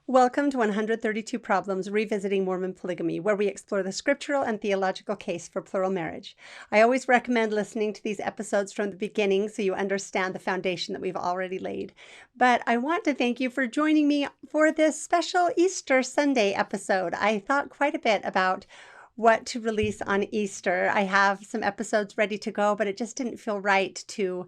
Welcome to 132 Problems Revisiting Mormon Polygamy, where we explore the scriptural and theological case for plural marriage. I always recommend listening to these episodes from the beginning so you understand the foundation that we've already laid. But I want to thank you for joining me for this special Easter Sunday episode. I thought quite a bit about what to release on Easter. I have some episodes ready to go, but it just didn't feel right to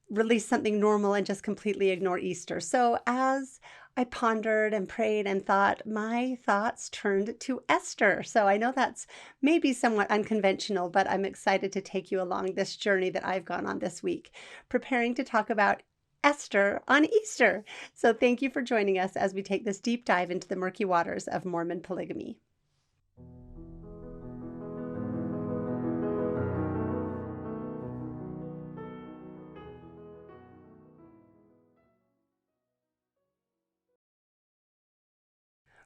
release something normal and just completely ignore Easter. So as I pondered and prayed and thought, my thoughts turned to Esther. So I know that's maybe somewhat unconventional, but I'm excited to take you along this journey that I've gone on this week, preparing to talk about Esther on Easter. So thank you for joining us as we take this deep dive into the murky waters of Mormon polygamy.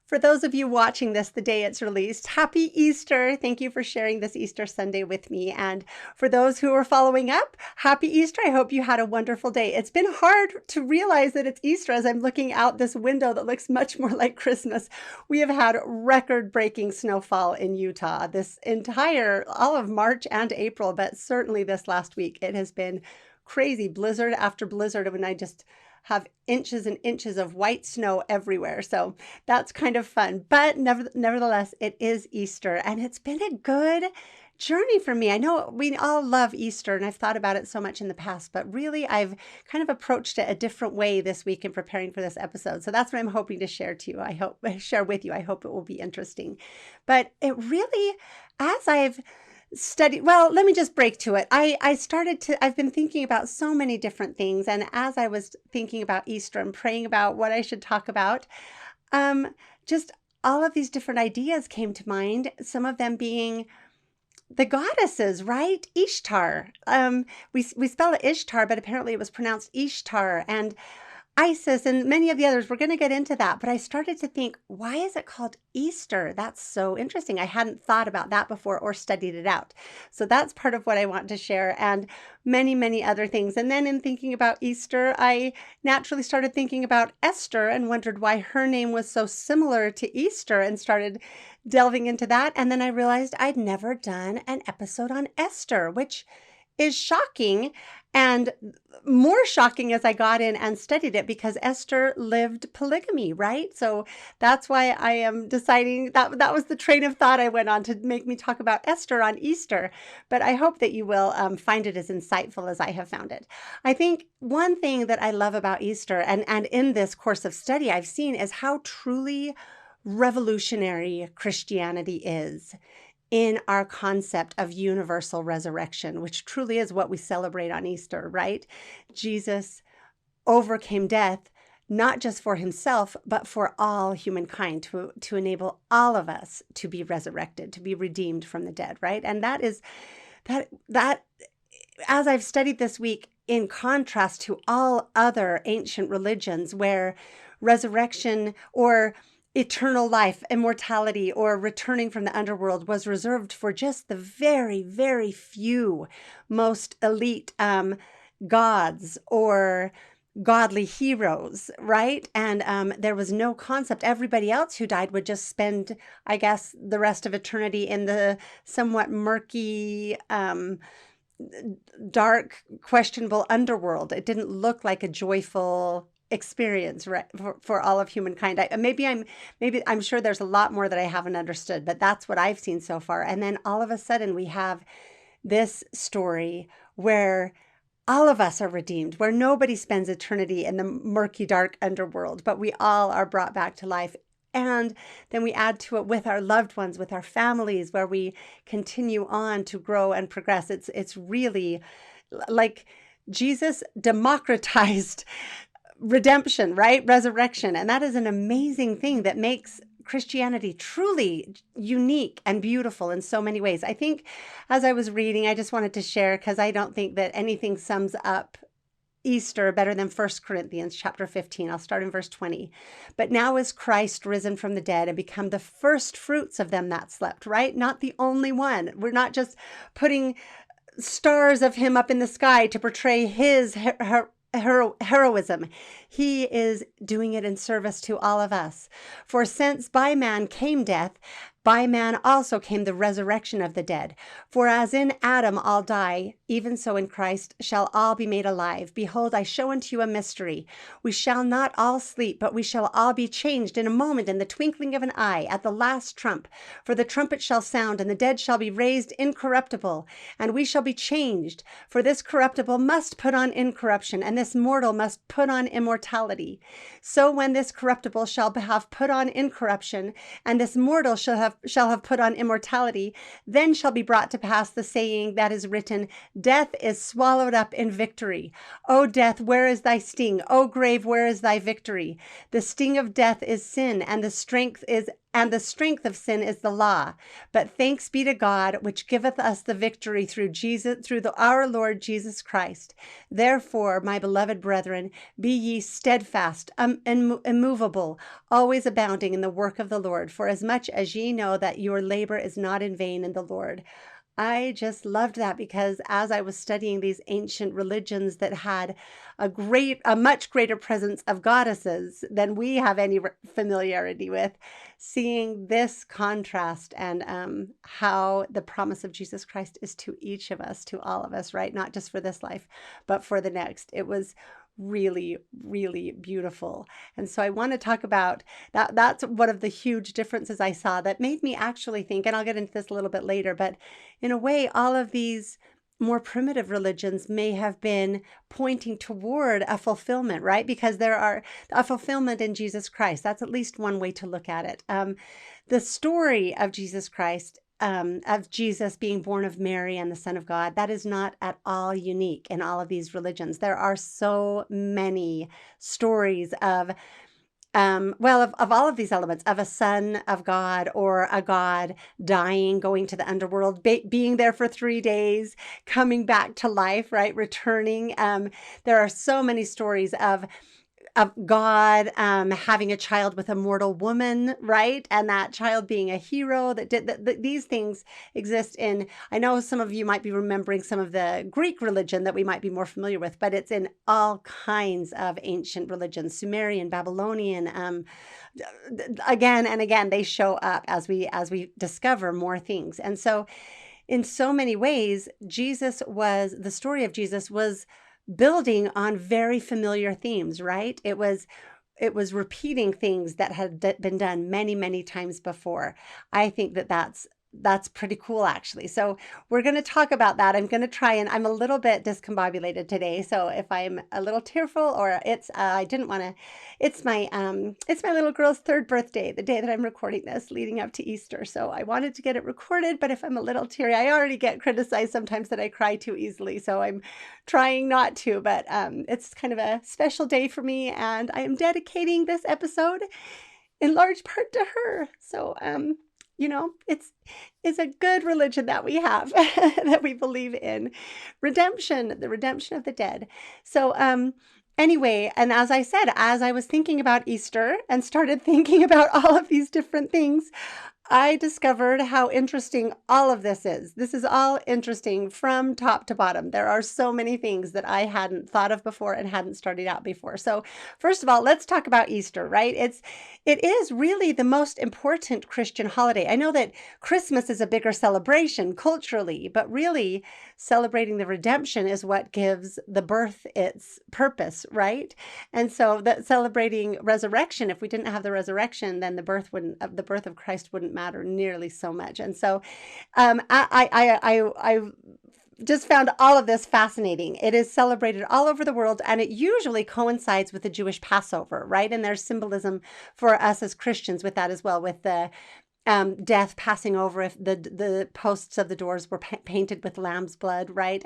For those of you watching this the day it's released, happy Easter. Thank you for sharing this Easter Sunday with me. And for those who are following up, happy Easter. I hope you had a wonderful day. It's been hard to realize that it's Easter as I'm looking out this window that looks much more like Christmas. We have had record-breaking snowfall in Utah this all of March and April, but certainly this last week. It has been crazy, blizzard after blizzard, when I just have inches and inches of white snow everywhere. So that's kind of fun. But nevertheless, it is Easter, and it's been a good journey for me. I know we all love Easter, and I've thought about it so much in the past, but really I've kind of approached it a different way this week in preparing for this episode. So that's what I'm hoping to share to you. I hope it will be interesting. But it really, as I've let me just break to it. I've been thinking about so many different things. And as I was thinking about Easter and praying about what I should talk about, just all of these different ideas came to mind. Some of them being the goddesses, right? Ishtar. We spell it Ishtar, but apparently it was pronounced Ishtar. And Isis and many of the others. We're going to get into that. But I started to think, why is it called Easter? That's so interesting. I hadn't thought about that before or studied it out. So that's part of what I want to share, and many, many other things. And then in thinking about Easter, I naturally started thinking about Esther and wondered why her name was so similar to Easter and started delving into that. And then I realized I'd never done an episode on Esther, which is shocking, and more shocking as I got in and studied it, because Esther lived polygamy, right? So that's why I am deciding that was the train of thought I went on to make me talk about Esther on Easter. But I hope that you will find it as insightful as I have found it. I think one thing that I love about Easter, and in this course of study I've seen, is how truly revolutionary Christianity is in our concept of universal resurrection, which truly is what we celebrate on Easter, right? Jesus overcame death, not just for himself, but for all humankind, to enable all of us to be resurrected, to be redeemed from the dead, right? And that as I've studied this week, in contrast to all other ancient religions where resurrection or eternal life, immortality, or returning from the underworld was reserved for just the very, very few most elite gods or godly heroes, right? And there was no concept. Everybody else who died would just spend, I guess, the rest of eternity in the somewhat murky, dark, questionable underworld. It didn't look like a joyful experience, right, for all of humankind. I'm sure there's a lot more that I haven't understood, but that's what I've seen so far. And then all of a sudden we have this story where all of us are redeemed, where nobody spends eternity in the murky, dark underworld, but we all are brought back to life. And then we add to it with our loved ones, with our families, where we continue on to grow and progress. It's really like Jesus democratized redemption, right? Resurrection. And that is an amazing thing that makes Christianity truly unique and beautiful in so many ways. I think as I was reading, I just wanted to share, because I don't think that anything sums up Easter better than 1 Corinthians chapter 15. I'll start in verse 20. But now is Christ risen from the dead and become the first fruits of them that slept, right? Not the only one. We're not just putting stars of him up in the sky to portray his heroism. He is doing it in service to all of us. For since by man came death, by man also came the resurrection of the dead. For as in Adam all die, even so in Christ shall all be made alive. Behold, I show unto you a mystery. We shall not all sleep, but we shall all be changed in a moment, in the twinkling of an eye, at the last trump. For the trumpet shall sound, and the dead shall be raised incorruptible, and we shall be changed. For this corruptible must put on incorruption, and this mortal must put on immortality. So when this corruptible shall have put on incorruption, and this mortal shall have put on immortality, then shall be brought to pass the saying that is written, Death is swallowed up in victory. O death, where is thy sting? O grave, where is thy victory? The sting of death is sin, and the strength of sin is the law. But thanks be to God, which giveth us the victory through our Lord Jesus Christ. Therefore, my beloved brethren, be ye steadfast, immovable, always abounding in the work of the Lord, for as much as ye know that your labor is not in vain in the Lord. I just loved that, because as I was studying these ancient religions that had a much greater presence of goddesses than we have any familiarity with, seeing this contrast and how the promise of Jesus Christ is to each of us, to all of us, right? Not just for this life, but for the next. It was really, really beautiful. And so I want to talk about that. That's one of the huge differences I saw that made me actually think, and I'll get into this a little bit later, but in a way, all of these more primitive religions may have been pointing toward a fulfillment, right? Because there are a fulfillment in Jesus Christ. That's at least one way to look at it. The story of Jesus Christ, of Jesus being born of Mary and the Son of God, that is not at all unique in all of these religions. There are so many stories of of all of these elements, of a son of God or a God dying, going to the underworld, being there for 3 days, coming back to life, right? Returning. There are so many stories of God having a child with a mortal woman, right? And that child being a hero that did these things exist in, I know some of you might be remembering some of the Greek religion that we might be more familiar with, but it's in all kinds of ancient religions, Sumerian, Babylonian, again and again, they show up as we discover more things. And so in so many ways, the story of Jesus was building on very familiar themes, right? It was repeating things that had been done many, many times before. I think that's pretty cool, actually. So we're going to talk about that. I'm going to try, and I'm a little bit discombobulated today. So if I'm a little tearful, or I didn't want to, it's my little girl's 3rd birthday, the day that I'm recording this, leading up to Easter. So I wanted to get it recorded, but if I'm a little teary, I already get criticized sometimes that I cry too easily. So I'm trying not to, but it's kind of a special day for me, and I am dedicating this episode in large part to her. So, it's a good religion that we have, that we believe in redemption, the redemption of the dead. So, anyway, and as I said, as I was thinking about Easter and started thinking about all of these different things, I discovered how interesting all of this is. This is all interesting from top to bottom. There are so many things that I hadn't thought of before and hadn't started out before. So first of all, let's talk about Easter, right? It is really the most important Christian holiday. I know that Christmas is a bigger celebration culturally, but really celebrating the redemption is what gives the birth its purpose, right? And so that celebrating resurrection, if we didn't have the resurrection, then the birth of Christ wouldn't matter nearly so much. And so I just found all of this fascinating. It is celebrated all over the world, and it usually coincides with the Jewish Passover, right? And there's symbolism for us as Christians with that as well, with the death passing over if the posts of the doors were painted with lamb's blood, right?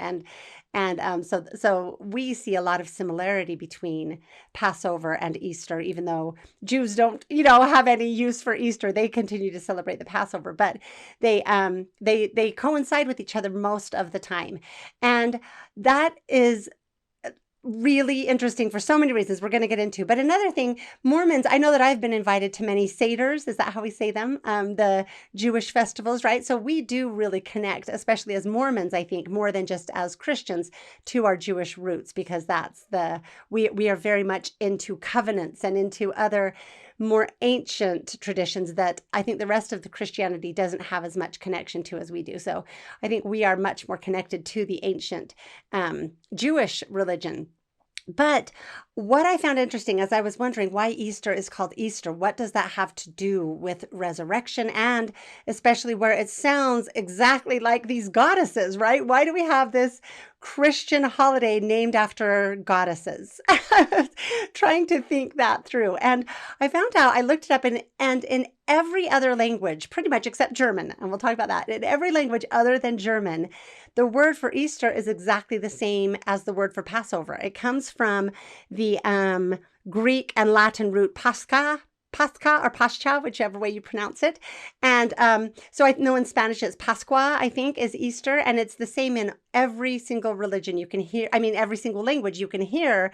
So we see a lot of similarity between Passover and Easter, even though Jews don't, have any use for Easter. They continue to celebrate the Passover, but they coincide with each other most of the time. And that is really interesting for so many reasons we're going to get into. But another thing, Mormons, I know that I've been invited to many Seders. Is that how we say them? The Jewish festivals, right? So we do really connect, especially as Mormons, I think, more than just as Christians, to our Jewish roots, because we are very much into covenants and into other more ancient traditions that I think the rest of the Christianity doesn't have as much connection to as we do. So I think we are much more connected to the ancient Jewish religion. But what I found interesting as I was wondering why Easter is called Easter, what does that have to do with resurrection? And especially where it sounds exactly like these goddesses, right? Why do we have this Christian holiday named after goddesses? Trying to think that through. And I found out, I looked it up, and in every other language, pretty much except German, and we'll talk about that, in every language other than German, the word for Easter is exactly the same as the word for Passover. It comes from the Greek and Latin root Pascha or Pascha, whichever way you pronounce it. And so I know in Spanish it's Pascua, I think, is Easter. And it's the same in every single religion you can hear. I mean, every single language you can hear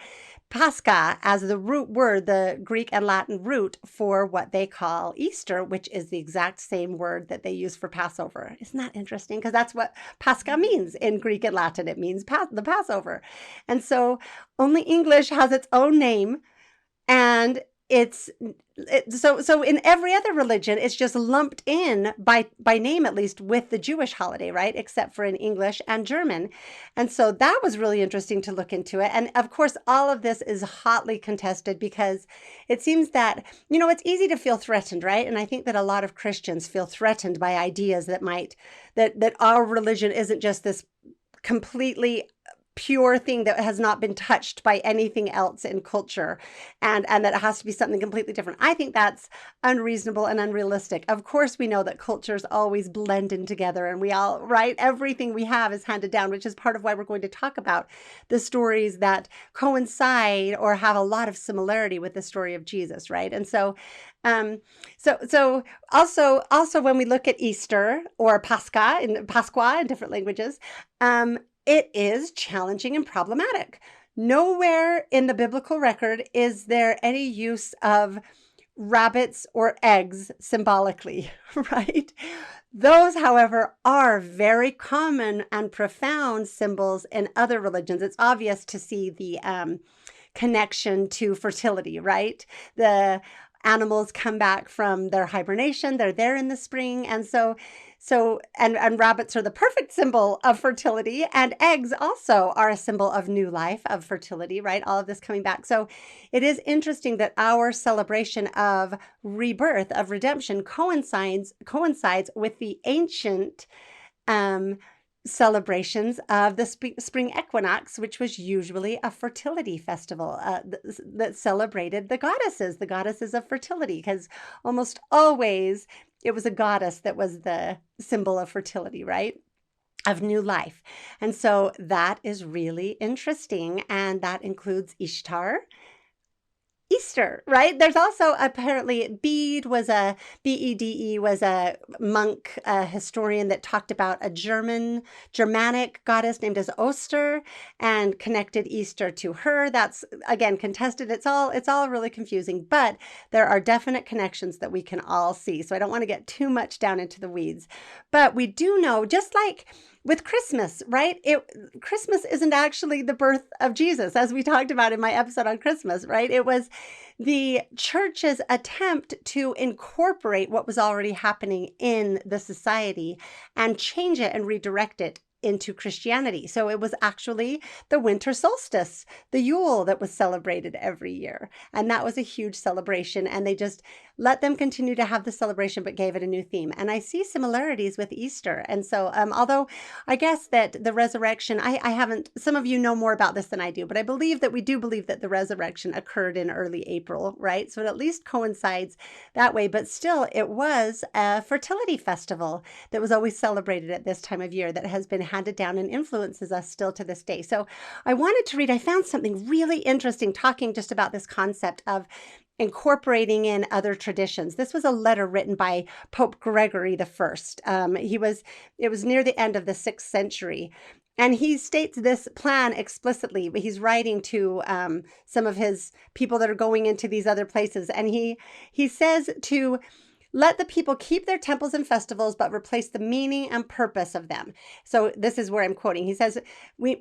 Pascha as the root word, the Greek and Latin root for what they call Easter, which is the exact same word that they use for Passover. Isn't that interesting? Because that's what Pascha means in Greek and Latin. It means the Passover. And so only English has its own name, and so in every other religion, it's just lumped in by name, at least with the Jewish holiday, right? Except for in English and German. And so that was really interesting to look into it. And of course, all of this is hotly contested because it seems that, it's easy to feel threatened, right? And I think that a lot of Christians feel threatened by ideas that our religion isn't just this completely pure thing that has not been touched by anything else in culture, and that it has to be something completely different. I think that's unreasonable and unrealistic. Of course, we know that cultures always blend in together, and we all, right? Everything we have is handed down, which is part of why we're going to talk about the stories that coincide or have a lot of similarity with the story of Jesus, right? And so also when we look at Easter or Pascha in different languages, it is challenging and problematic. Nowhere in the biblical record is there any use of rabbits or eggs symbolically, right? Those, however, are very common and profound symbols in other religions. It's obvious to see the connection to fertility, right? The animals come back from their hibernation, they're there in the spring, and and rabbits are the perfect symbol of fertility, and eggs also are a symbol of new life, of fertility, right? All of this coming back. So it is interesting that our celebration of rebirth, of redemption, coincides with the ancient celebrations of the spring equinox, which was usually a fertility festival that celebrated the goddesses of fertility, because almost always it was a goddess that was the symbol of fertility, right? Of new life. And so that is really interesting. And that includes Ishtar, Easter, right? There's also apparently Bede was Bede was a monk, a historian that talked about a Germanic goddess named as Oster and connected Easter to her. That's again contested. It's all really confusing, but there are definite connections that we can all see. So I don't want to get too much down into the weeds, but we do know, just like with Christmas, right? Christmas isn't actually the birth of Jesus, as we talked about in my episode on Christmas, right? It was the church's attempt to incorporate what was already happening in the society and change it and redirect it into Christianity. So it was actually the winter solstice, the Yule, that was celebrated every year. And that was a huge celebration. And they just let them continue to have the celebration, but gave it a new theme. And I see similarities with Easter. And so, although I guess that the resurrection, I haven't, some of you know more about this than I do, but I believe that we do believe that the resurrection occurred in early April, right? So it at least coincides that way. But still, it was a fertility festival that was always celebrated at this time of year that has been handed down and influences us still to this day. So I wanted to read, I found something really interesting talking just about this concept of incorporating in other traditions. This was a letter written by Pope Gregory I. It was near the end of the 6th century. And he states this plan explicitly. He's writing to some of his people that are going into these other places. And he says to let the people keep their temples and festivals, but replace the meaning and purpose of them. So this is where I'm quoting. He says, we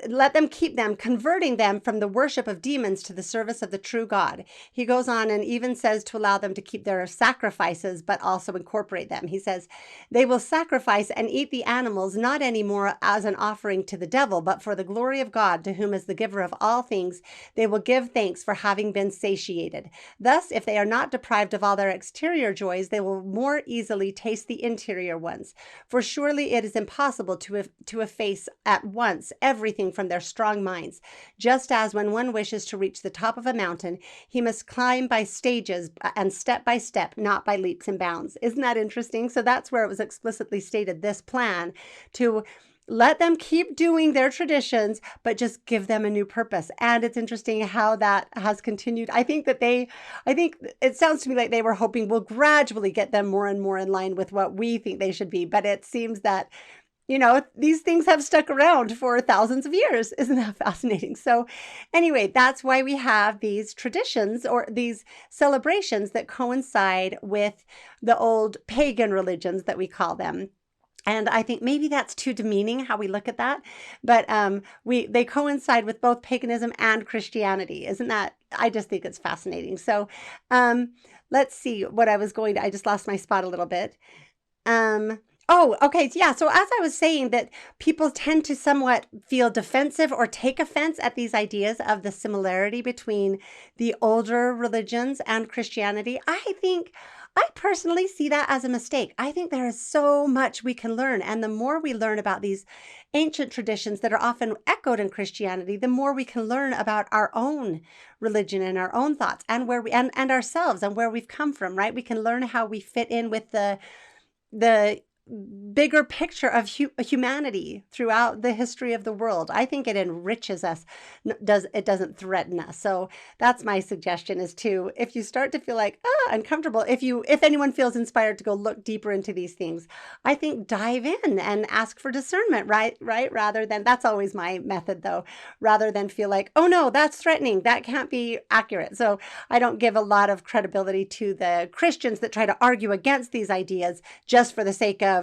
let them keep them, converting them from the worship of demons to the service of the true God. He goes on and even says to allow them to keep their sacrifices, but also incorporate them. He says, they will sacrifice and eat the animals, not anymore as an offering to the devil, but for the glory of God, to whom is the giver of all things. They will give thanks for having been satiated. Thus, if they are not deprived of all their exterior joys, they will more easily taste the interior ones. For surely it is impossible to efface at once everything from their strong minds. Just as when one wishes to reach the top of a mountain, he must climb by stages and step by step, not by leaps and bounds. Isn't that interesting? So that's where it was explicitly stated, this plan to let them keep doing their traditions, but just give them a new purpose. And it's interesting how that has continued. I think it sounds to me like they were hoping we'll gradually get them more and more in line with what we think they should be. But it seems that, these things have stuck around for thousands of years. Isn't that fascinating? So anyway, that's why we have these traditions or these celebrations that coincide with the old pagan religions that we call them. And I think maybe that's too demeaning how we look at that, but they coincide with both paganism and Christianity. Isn't that? I just think it's fascinating. So let's see what I just lost my spot a little bit. Oh, okay. Yeah. So as I was saying, that people tend to somewhat feel defensive or take offense at these ideas of the similarity between the older religions and Christianity. I personally see that as a mistake. I think there is so much we can learn. And the more we learn about these ancient traditions that are often echoed in Christianity, the more we can learn about our own religion and our own thoughts and where we and ourselves and where we've come from, right? We can learn how we fit in with the bigger picture of humanity throughout the history of the world. I think it enriches us. It doesn't threaten us. So that's my suggestion, is to, if you start to feel like uncomfortable, if anyone feels inspired to go look deeper into these things, I think dive in and ask for discernment, right? Rather than, that's always my method though, rather than feel like, oh no, that's threatening, that can't be accurate. So I don't give a lot of credibility to the Christians that try to argue against these ideas just for the sake of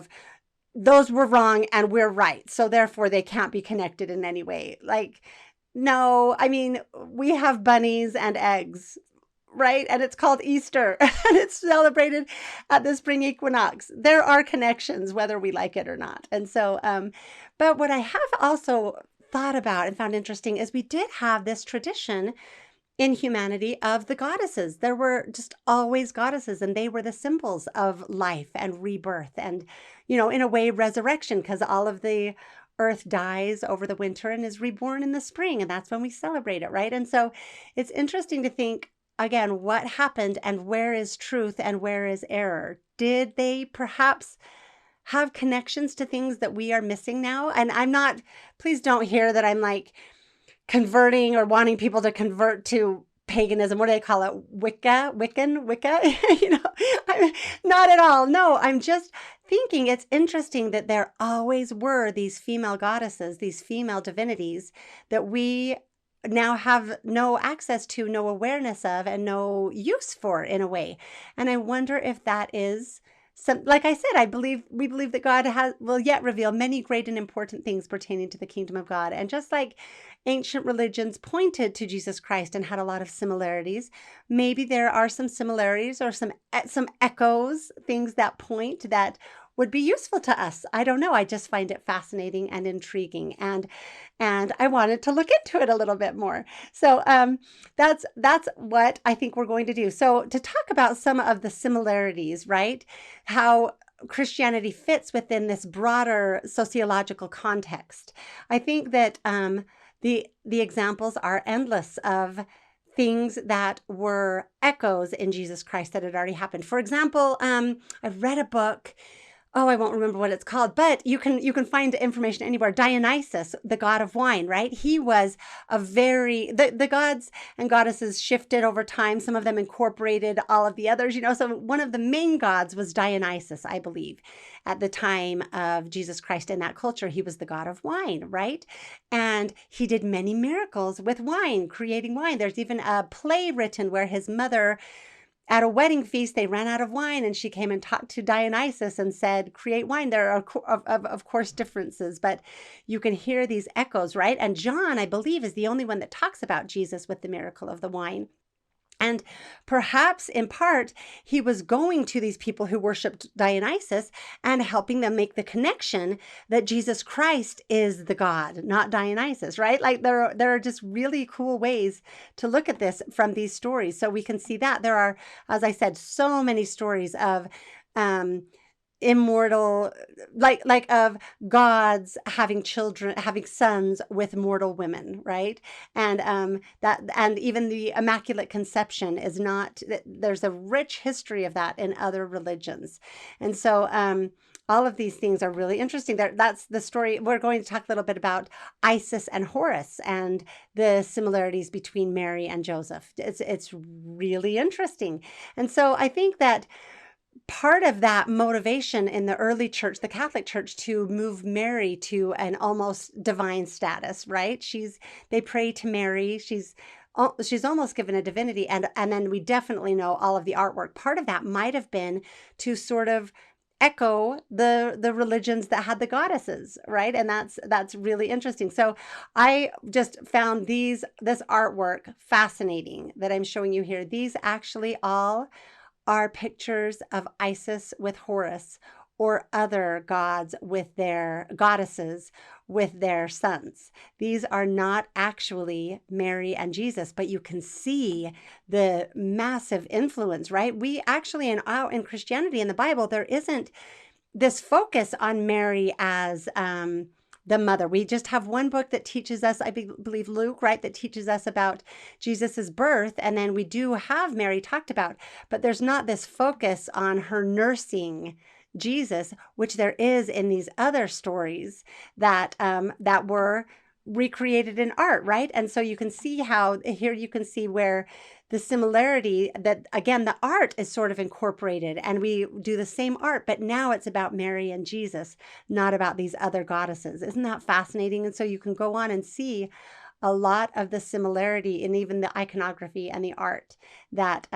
those were wrong and we're right, so therefore they can't be connected in any way. Like, no, I mean, we have bunnies and eggs, right? And it's called Easter and it's celebrated at the spring equinox. There are connections, whether we like it or not. And so, but what I have also thought about and found interesting is we did have this tradition in humanity of the goddesses. There were just always goddesses, and they were the symbols of life and rebirth and, in a way, resurrection, because all of the earth dies over the winter and is reborn in the spring, and that's when we celebrate it, right? And so it's interesting to think, again, what happened and where is truth and where is error? Did they perhaps have connections to things that we are missing now? And please don't hear that I'm like converting or wanting people to convert to paganism. What do they call it? Wicca? Not at all. No, I'm just thinking it's interesting that there always were these female goddesses, these female divinities that we now have no access to, no awareness of, and no use for in a way. And I wonder if that is like I said, we believe that God will yet reveal many great and important things pertaining to the kingdom of God. And just like ancient religions pointed to Jesus Christ and had a lot of similarities, maybe there are some similarities or some echoes, things that point that would be useful to us. I don't know. I just find it fascinating and intriguing, and I wanted to look into it a little bit more. So that's what I think we're going to do. So to talk about some of the similarities, right? How Christianity fits within this broader sociological context. I think that the examples are endless of things that were echoes in Jesus Christ that had already happened. For example, I've read a book. oh, I won't remember what it's called, but you can find information anywhere. Dionysus, the god of wine, right? He was the gods and goddesses shifted over time. Some of them incorporated all of the others, So one of the main gods was Dionysus, I believe, at the time of Jesus Christ. In that culture, he was the god of wine, right? And he did many miracles with wine, creating wine. There's even a play written where his mother, at a wedding feast, they ran out of wine, and she came and talked to Dionysus and said, create wine. There are, of course, differences, but you can hear these echoes, right? And John, I believe, is the only one that talks about Jesus with the miracle of the wine. And perhaps in part, he was going to these people who worshiped Dionysus and helping them make the connection that Jesus Christ is the God, not Dionysus, right? Like there are just really cool ways to look at this from these stories. So we can see that there are, as I said, so many stories of immortal, like of gods having children, having sons with mortal women, right? And and even the Immaculate Conception is not, there's a rich history of that in other religions. And so all of these things are really interesting. That's the story. We're going to talk a little bit about Isis and Horus and the similarities between Mary and Joseph. It's really interesting. And so I think that part of that motivation in the early church, the Catholic Church, to move Mary to an almost divine status, right? They pray to Mary. She's almost given a divinity. And then we definitely know all of the artwork. Part of that might have been to sort of echo the religions that had the goddesses, right? And that's really interesting. So I just found this artwork fascinating that I'm showing you here. These actually all are pictures of Isis with Horus, or other gods with their goddesses with their sons. These are not actually Mary and Jesus, but you can see the massive influence, right? We actually, in Christianity, in the Bible, there isn't this focus on Mary as the mother. We just have one book that teaches us, I believe Luke, right, that teaches us about Jesus's birth. And then we do have Mary talked about, but there's not this focus on her nursing Jesus, which there is in these other stories that were recreated in art, right? And so you can see how here you can see where the similarity, that again, the art is sort of incorporated, and we do the same art, but now it's about Mary and Jesus, not about these other goddesses. Isn't that fascinating? And so you can go on and see a lot of the similarity in even the iconography and the art that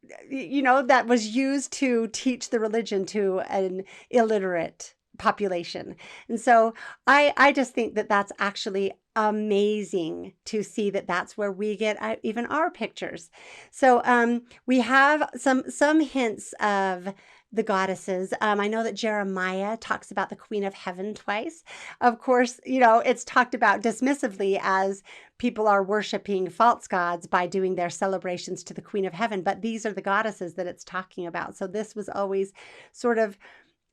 that was used to teach the religion to an illiterate population. And so I just think that that's actually amazing to see that that's where we get even our pictures. So we have some hints of the goddesses. I know that Jeremiah talks about the Queen of Heaven twice. Of course, it's talked about dismissively as people are worshiping false gods by doing their celebrations to the Queen of Heaven, but these are the goddesses that it's talking about. So this was always sort of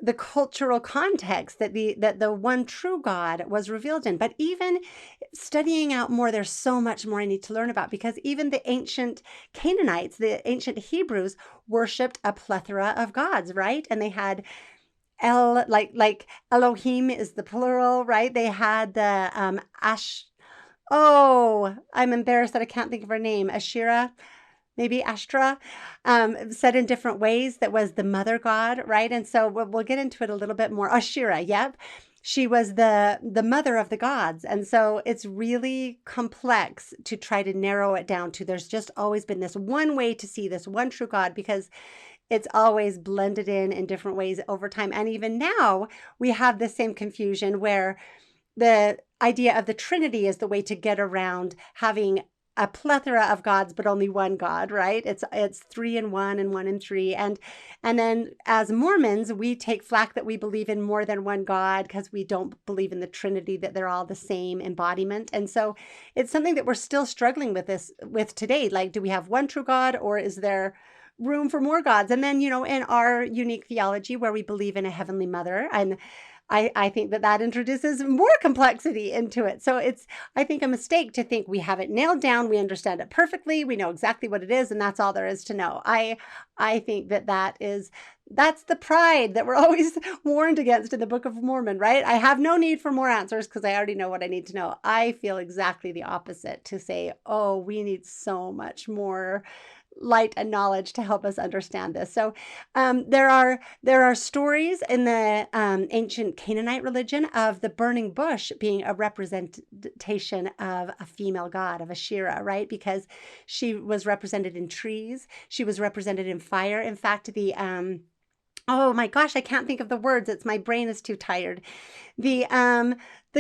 the cultural context that the one true God was revealed in. But even studying out more, there's so much more I need to learn about, because even the ancient Canaanites, the ancient Hebrews, worshipped a plethora of gods, right? And they had like Elohim is the plural, right? They had the I'm embarrassed that I can't think of her name. Asherah, maybe Ashtra, said in different ways, that was the mother god, right? And so we'll get into it a little bit more. Asherah, yep. She was the mother of the gods. And so it's really complex to try to narrow it down to, there's just always been this one way to see this one true God, because it's always blended in different ways over time. And even now we have the same confusion where the idea of the Trinity is the way to get around having a plethora of gods, but only one God, right? It's 3 in 1 and 1 in 3. And then as Mormons, we take flack that we believe in more than one God because we don't believe in the Trinity, that they're all the same embodiment. And so it's something that we're still struggling with today. Like, do we have one true God, or is there room for more gods. And then, in our unique theology where we believe in a heavenly mother, and I think that introduces more complexity into it. So it's, I think, a mistake to think we have it nailed down, we understand it perfectly, we know exactly what it is, and that's all there is to know. I think that's the pride that we're always warned against in the Book of Mormon, right? I have no need for more answers because I already know what I need to know. I feel exactly the opposite, to say, oh, we need so much more light and knowledge to help us understand this. So there are stories in the ancient Canaanite religion of the burning bush being a representation of a female god, of Asherah, right? Because she was represented in trees, she was represented in fire. In fact, oh my gosh, I can't think of the words. My brain is too tired. The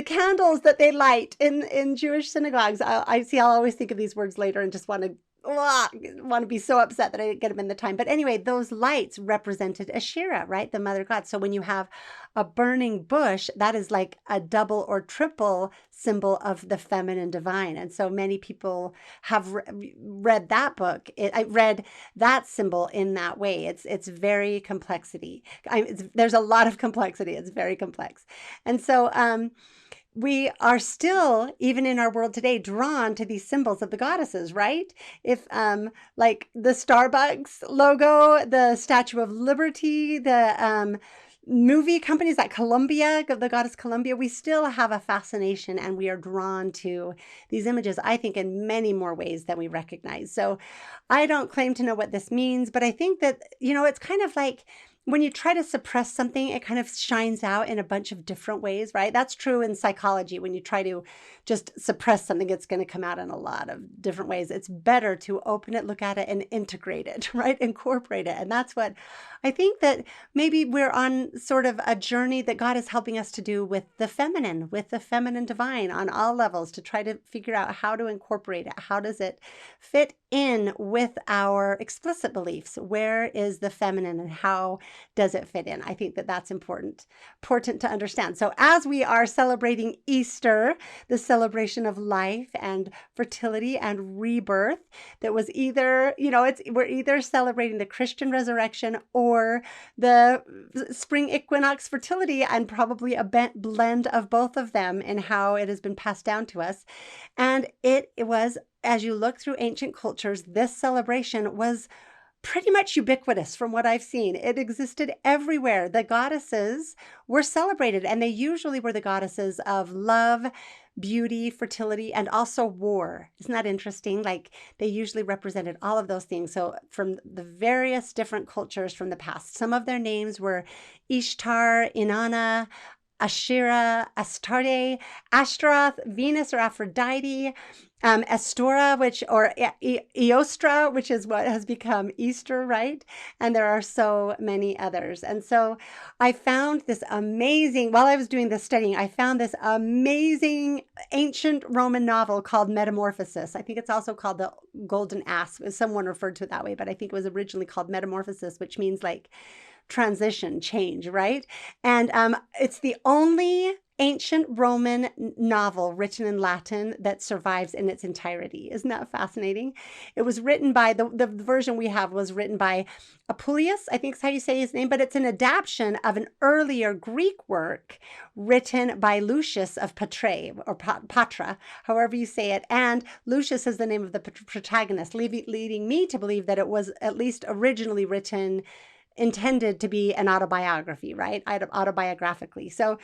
candles that they light in Jewish synagogues. I'll always think of these words later and just want to be so upset that I didn't get them in the time. But anyway, those lights represented Asherah, right? The mother god. So when you have a burning bush, that is like a double or triple symbol of the feminine divine. And so many people have read that book. I read that symbol in that way. It's very complexity. There's a lot of complexity. It's very complex. And so, we are still, even in our world today, drawn to these symbols of the goddesses, right? If like the Starbucks logo, the Statue of Liberty, the movie companies like Columbia, the goddess Columbia, we still have a fascination and we are drawn to these images, I think, in many more ways than we recognize. So I don't claim to know what this means, but I think that, it's kind of like, when you try to suppress something, it kind of shines out in a bunch of different ways, right? That's true in psychology. When you try to just suppress something, it's going to come out in a lot of different ways. It's better to open it, look at it, and integrate it, right? Incorporate it. And that's what I think that maybe we're on sort of a journey that God is helping us to do with the feminine divine on all levels, to try to figure out how to incorporate it. How does it fit in with our explicit beliefs? Where is the feminine and how does it fit in? I think that that's important to understand. So as we are celebrating Easter, the celebration of life and fertility and rebirth, that was either, we're either celebrating the Christian resurrection or the spring equinox fertility, and probably a blend of both of them in how it has been passed down to us. And it was, as you look through ancient cultures, this celebration was pretty much ubiquitous from what I've seen. It existed everywhere. The goddesses were celebrated, and they usually were the goddesses of love, beauty, fertility, and also war. Isn't that interesting? Like, they usually represented all of those things. So from the various different cultures from the past, some of their names were Ishtar, Inanna, Asherah, Astarte, Ashtaroth, Venus or Aphrodite, Estora, Eostra, which is what has become Easter, right? And there are so many others. And so I found this amazing, while I was doing this studying, I found this amazing ancient Roman novel called Metamorphosis. I think it's also called The Golden Ass. Someone referred to it that way, but I think it was originally called Metamorphosis, which means like transition, change, right? And it's the only ancient Roman novel written in Latin that survives in its entirety. Isn't that fascinating? It was written by, the version we have was written by Apuleius, I think is how you say his name, but it's an adaptation of an earlier Greek work written by Lucius of Patrae, or Patra, however you say it. And Lucius is the name of the protagonist, leading me to believe that it was at least originally written, intended to be an autobiography, right? Autobiographically. So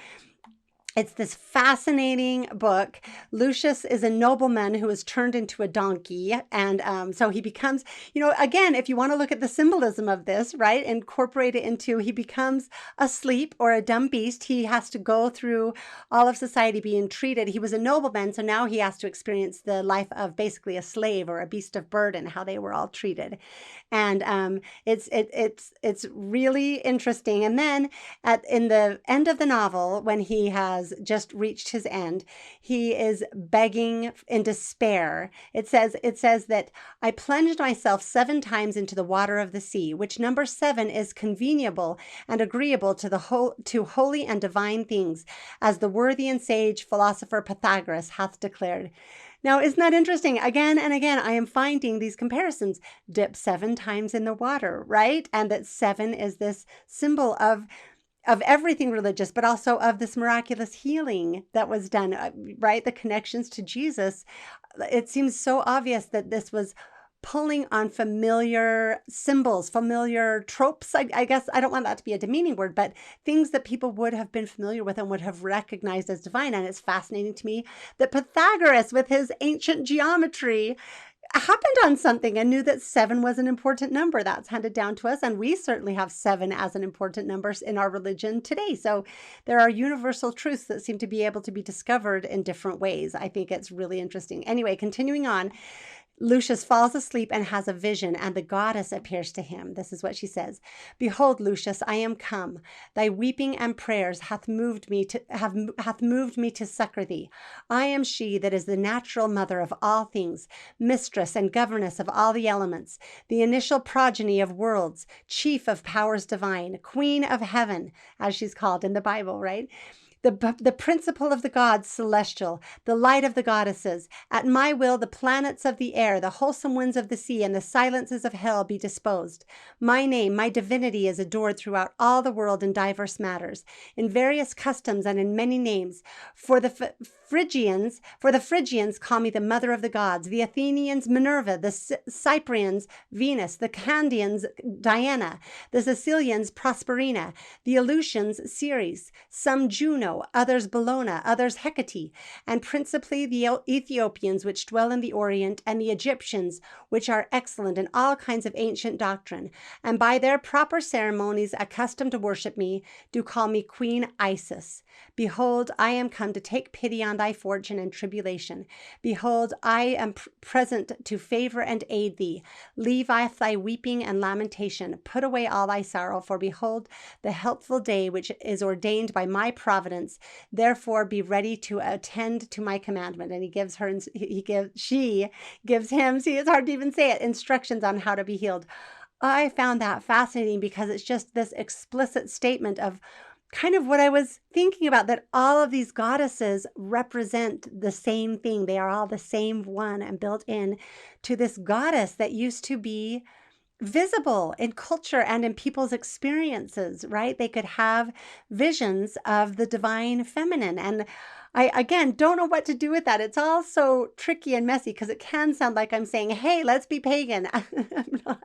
it's this fascinating book. Lucius is a nobleman who is turned into a donkey. And so he becomes, again, if you want to look at the symbolism of this, right, incorporate it into, he becomes asleep or a dumb beast. He has to go through all of society being treated. He was a nobleman, so now he has to experience the life of basically a slave or a beast of burden, how they were all treated. And it's really interesting. And then in the end of the novel, when he has just reached his end, he is begging in despair. It says that I plunged myself 7 times into the water of the sea, which number 7 is conveniable and agreeable to holy and divine things, as the worthy and sage philosopher Pythagoras hath declared. Now, isn't that interesting? Again and again, I am finding these comparisons. Dip 7 times in the water, right? And that 7 is this symbol of everything religious, but also of this miraculous healing that was done, right? The connections to Jesus. It seems so obvious that this was pulling on familiar symbols, familiar tropes. I guess I don't want that to be a demeaning word, but things that people would have been familiar with and would have recognized as divine. And it's fascinating to me that Pythagoras, with his ancient geometry, happened on something and knew that 7 was an important number. That's handed down to us. And we certainly have 7 as an important number in our religion today. So there are universal truths that seem to be able to be discovered in different ways. I think it's really interesting. Anyway, continuing on. Lucius falls asleep and has a vision, and the goddess appears to him. This is what she says. Behold, Lucius, I am come. Thy weeping and prayers hath moved me to succor thee. I am she that is the natural mother of all things, mistress and governess of all the elements, the initial progeny of worlds, chief of powers divine, queen of heaven, as she's called in the Bible, right? The principle of the gods celestial, the light of the goddesses. At my will the planets of the air, the wholesome winds of the sea, and the silences of hell be disposed. My name, my divinity is adored throughout all the world in diverse matters, in various customs and in many names. For the Phrygians call me the mother of the gods, the Athenians Minerva, the Cyprians Venus, the Candians Diana, the Sicilians Prosperina, the Eleutians Ceres, some Juno, others Bellona, others Hecate, and principally the Ethiopians which dwell in the Orient, and the Egyptians which are excellent in all kinds of ancient doctrine, and by their proper ceremonies accustomed to worship me, do call me Queen Isis. Behold, I am come to take pity on thy fortune and tribulation. Behold, I am present to favor and aid thee. Leave off thy weeping and lamentation. Put away all thy sorrow, for behold, the healthful day which is ordained by my providence. Therefore, be ready to attend to my commandment. And she gives him, see, it's hard to even say it, instructions on how to be healed. I found that fascinating because it's just this explicit statement of kind of what I was thinking about, that all of these goddesses represent the same thing. They are all the same one and built in to this goddess that used to be visible in culture and in people's experiences, right? They could have visions of the divine feminine. And I, again, don't know what to do with that. It's all so tricky and messy because it can sound like I'm saying, hey, let's be pagan. I'm not.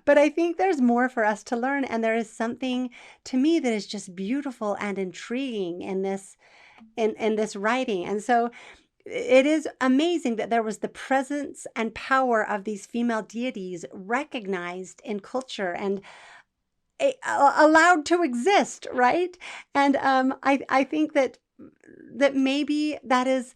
But I think there's more for us to learn. And there is something to me that is just beautiful and intriguing in this writing. And so it is amazing that there was the presence and power of these female deities recognized in culture and allowed to exist, right? And I think that maybe that is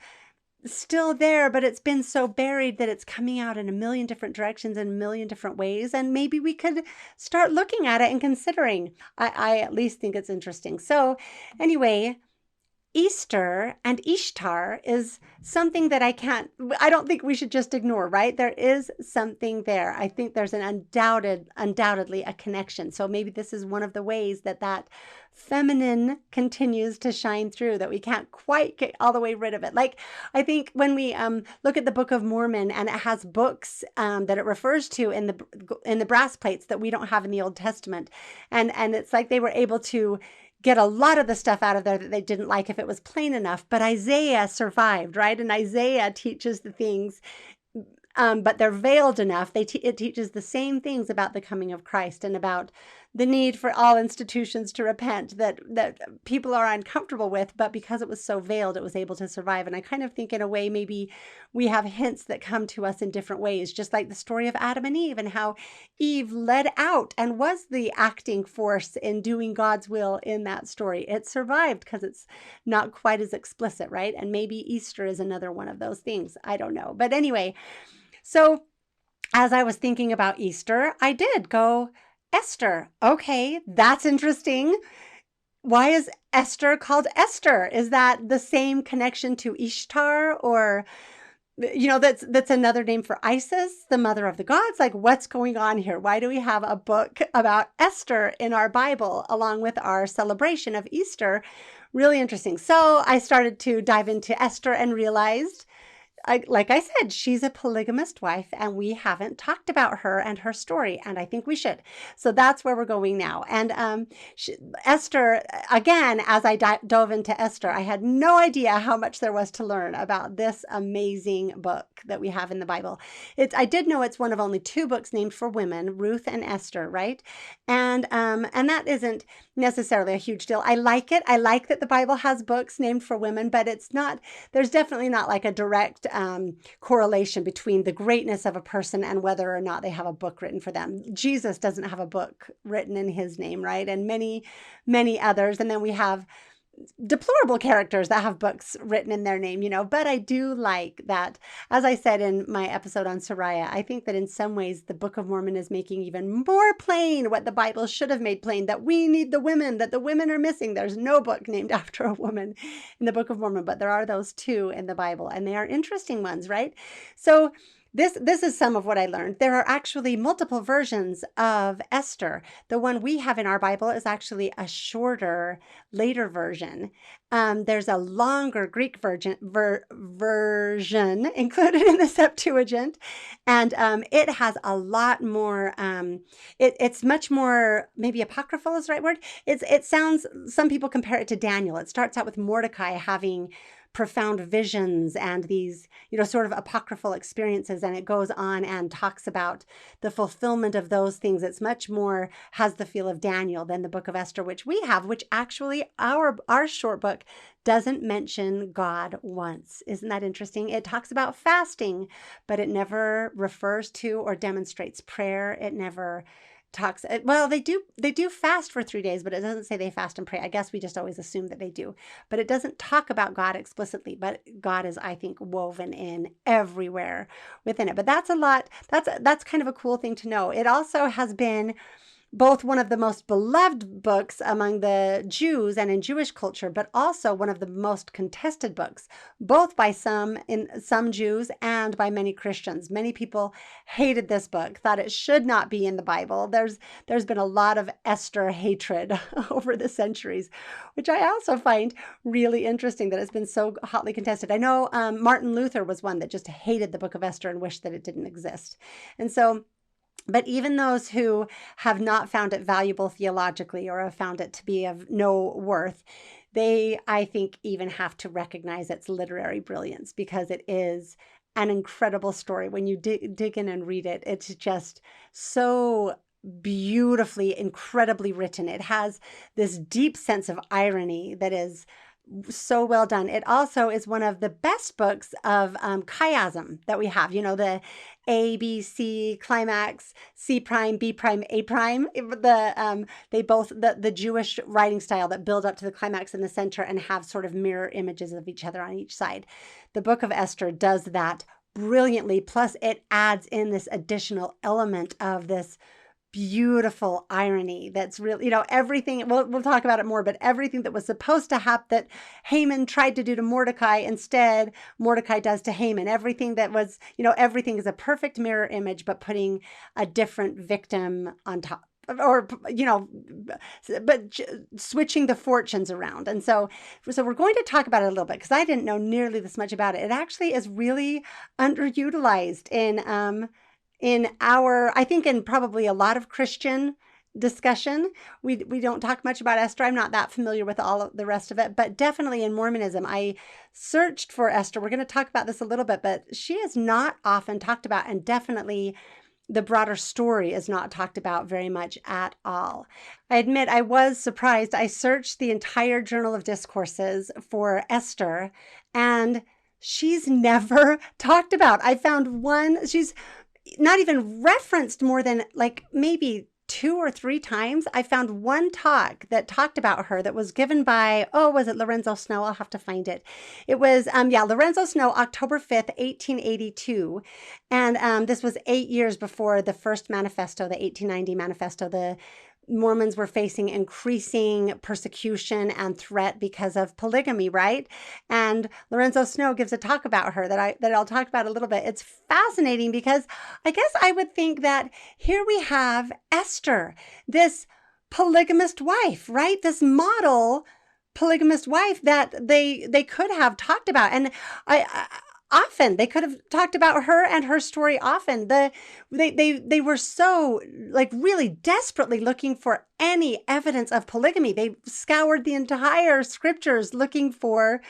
still there, but it's been so buried that it's coming out in a million different directions in a million different ways. And maybe we could start looking at it and considering. I at least think it's interesting. So anyway, Easter and Ishtar is something that I don't think we should just ignore, right? There is something there. I think there's an undoubtedly a connection. So maybe this is one of the ways that feminine continues to shine through, that we can't quite get all the way rid of it. Like, I think when we look at the Book of Mormon, and it has books that it refers to in the brass plates that we don't have in the Old Testament. And it's like they were able to get a lot of the stuff out of there that they didn't like if it was plain enough. But Isaiah survived, right? And Isaiah teaches the things, but they're veiled enough. It teaches the same things about the coming of Christ and about the need for all institutions to repent that people are uncomfortable with, but because it was so veiled, it was able to survive. And I kind of think in a way, maybe we have hints that come to us in different ways, just like the story of Adam and Eve and how Eve led out and was the acting force in doing God's will in that story. It survived because it's not quite as explicit, right? And maybe Easter is another one of those things. I don't know. But anyway, so as I was thinking about Easter, I did go, Esther. Okay, that's interesting. Why is Esther called Esther? Is that the same connection to Ishtar, or, that's another name for Isis, the mother of the gods? Like, what's going on here? Why do we have a book about Esther in our Bible along with our celebration of Easter? Really interesting. So I started to dive into Esther and realized like I said, she's a polygamist wife, and we haven't talked about her and her story, and I think we should. So that's where we're going now. And Esther, again, as I dove into Esther, I had no idea how much there was to learn about this amazing book that we have in the Bible. I did know it's one of only two books named for women, Ruth and Esther, right? And that isn't necessarily a huge deal. I like it. I like that the Bible has books named for women, but it's not, there's definitely not like a direct correlation between the greatness of a person and whether or not they have a book written for them. Jesus doesn't have a book written in his name, right? And many, many others. And then we have deplorable characters that have books written in their name, but I do like that. As I said in my episode on Sariah, I think that in some ways the Book of Mormon is making even more plain what the Bible should have made plain, that we need the women, that the women are missing. There's no book named after a woman in the Book of Mormon, but there are those two in the Bible, and they are interesting ones, right? So this is some of what I learned. There are actually multiple versions of Esther. The one we have in our Bible is actually a shorter, later version. There's a longer Greek version included in the Septuagint, and it has a lot more. It's much more, maybe apocryphal is the right word. It sounds. Some people compare it to Daniel. It starts out with Mordecai having profound visions and these, sort of apocryphal experiences. And it goes on and talks about the fulfillment of those things. It's much more, has the feel of Daniel than the book of Esther, which we have, which actually our short book doesn't mention God once. Isn't that interesting? It talks about fasting, but it never refers to or demonstrates prayer. It never talks, well, they do fast for 3 days, but it doesn't say they fast and pray. I guess we just always assume that they do, but it doesn't talk about God explicitly, but God is, I think, woven in everywhere within it. But that's a lot. That's kind of a cool thing to know. It also has been both one of the most beloved books among the Jews and in Jewish culture, but also one of the most contested books, both by some Jews and by many Christians. Many people hated this book, thought it should not be in the Bible. There's been a lot of Esther hatred over the centuries, which I also find really interesting that it's been so hotly contested. I know Martin Luther was one that just hated the book of Esther and wished that it didn't exist. And so, but even those who have not found it valuable theologically or have found it to be of no worth, they, I think, even have to recognize its literary brilliance, because it is an incredible story. When you dig in and read it, it's just so beautifully, incredibly written. It has this deep sense of irony that is so well done. It also is one of the best books of chiasm that we have. The A, B, C, climax, C prime, B prime, A prime. They both, the Jewish writing style that build up to the climax in the center and have sort of mirror images of each other on each side. The book of Esther does that brilliantly. Plus, it adds in this additional element of this beautiful irony that's really, everything, we'll talk about it more, but everything that was supposed to happen that Haman tried to do to Mordecai, instead Mordecai does to Haman. Everything that was, everything is a perfect mirror image, but putting a different victim on top, or, but switching the fortunes around. And so we're going to talk about it a little bit, because I didn't know nearly this much about it. It actually is really underutilized in our, I think, in probably a lot of Christian discussion. We don't talk much about Esther. I'm not that familiar with all of the rest of it, but definitely in Mormonism, I searched for Esther. We're going to talk about this a little bit, but she is not often talked about, and definitely the broader story is not talked about very much at all. I admit I was surprised. I searched the entire Journal of Discourses for Esther, and she's never talked about. I found one, she's not even referenced more than like maybe 2 or 3 times. I found one talk that talked about her that was given by, was it Lorenzo Snow? I'll have to find it. It was, Lorenzo Snow, October 5th, 1882. And this was 8 years before the first manifesto, the 1890 manifesto. The Mormons were facing increasing persecution and threat because of polygamy, right? And Lorenzo Snow gives a talk about her that I'll talk about a little bit. It's fascinating because I guess I would think that here we have Esther, this polygamist wife, right? This model polygamist wife that they could have talked about. And often. They could have talked about her and her story often. They were so like really desperately looking for any evidence of polygamy. They scoured the entire scriptures looking for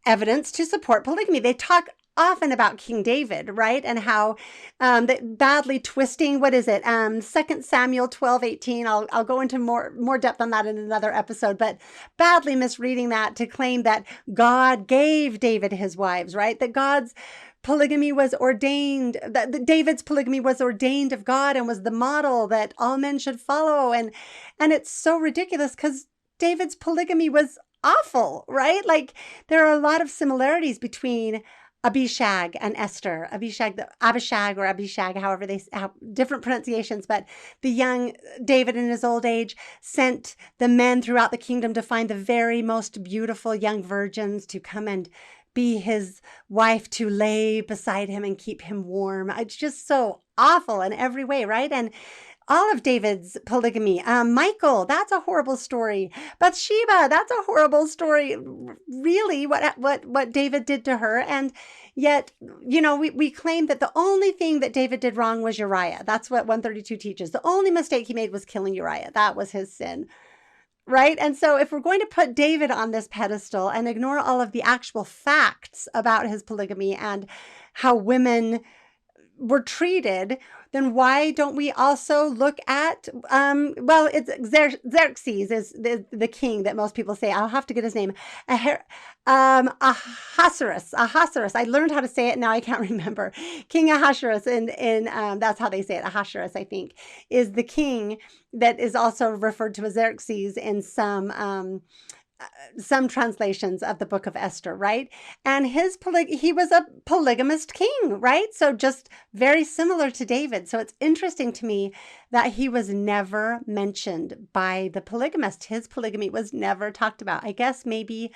evidence to support polygamy. They talk often about King David, right? And how that badly twisting, what is it? 2 Samuel 12:18. I'll go into more depth on that in another episode, but badly misreading that to claim that God gave David his wives, right? That God's polygamy was ordained, that David's polygamy was ordained of God and was the model that all men should follow. And it's so ridiculous because David's polygamy was awful, right? Like there are a lot of similarities between Abishag and Esther. Abishag or Abishag, however they have different pronunciations, but the young David in his old age sent the men throughout the kingdom to find the very most beautiful young virgins to come and be his wife, to lay beside him and keep him warm. It's just so awful in every way, right? And all of David's polygamy. Michael, that's a horrible story. Bathsheba, that's a horrible story. Really, what David did to her. And yet, we claim that the only thing that David did wrong was Uriah. That's what 132 teaches. The only mistake he made was killing Uriah. That was his sin. Right? And so if we're going to put David on this pedestal and ignore all of the actual facts about his polygamy and how women were treated, then why don't we also look at, it's Xerxes is the king that most people say. I'll have to get his name. Ahasuerus. I learned how to say it. Now I can't remember. King Ahasuerus, in that's how they say it. Ahasuerus, I think, is the king that is also referred to as Xerxes in some translations of the book of Esther, right? And he was a polygamist king, right? So just very similar to David. So it's interesting to me that he was never mentioned by the polygamist. His polygamy was never talked about. I guess maybe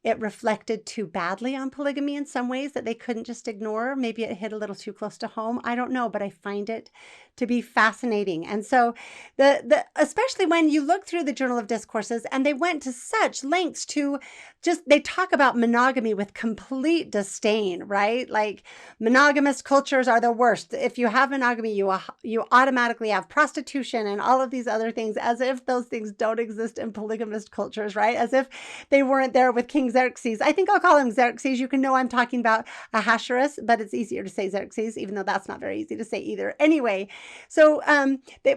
it reflected too badly on polygamy in some ways that they couldn't just ignore. Maybe it hit a little too close to home. I don't know, but I find it to be fascinating. And so especially when you look through the Journal of Discourses, and they went to such lengths to they talk about monogamy with complete disdain, right? Like monogamous cultures are the worst. If you have monogamy, you automatically have prostitution and all of these other things, as if those things don't exist in polygamist cultures, right? As if they weren't there with King Xerxes. I think I'll call him Xerxes. You can know I'm talking about Ahasuerus, but it's easier to say Xerxes, even though that's not very easy to say either. Anyway, so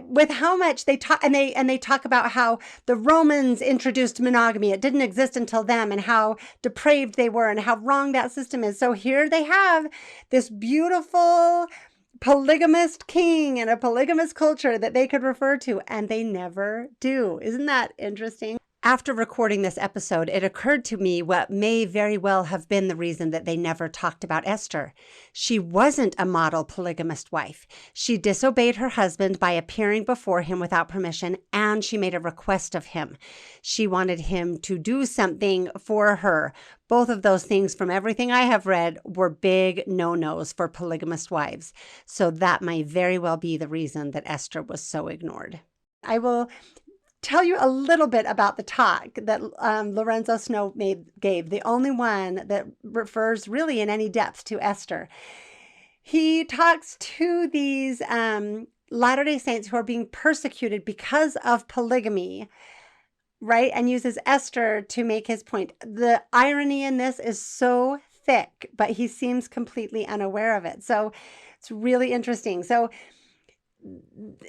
with how much they talk, and they talk about how the Romans introduced monogamy. It didn't exist until them, and how depraved they were, and how wrong that system is. So here they have this beautiful polygamist king and a polygamous culture that they could refer to, and they never do. Isn't that interesting? After recording this episode, it occurred to me what may very well have been the reason that they never talked about Esther. She wasn't a model polygamist wife. She disobeyed her husband by appearing before him without permission, and she made a request of him. She wanted him to do something for her. Both of those things, from everything I have read, were big no-nos for polygamist wives. So that may very well be the reason that Esther was so ignored. I will tell you a little bit about the talk that Lorenzo Snow gave, the only one that refers really in any depth to Esther. He talks to these Latter-day Saints who are being persecuted because of polygamy, right? And uses Esther to make his point. The irony in this is so thick, but he seems completely unaware of it. So it's really interesting. So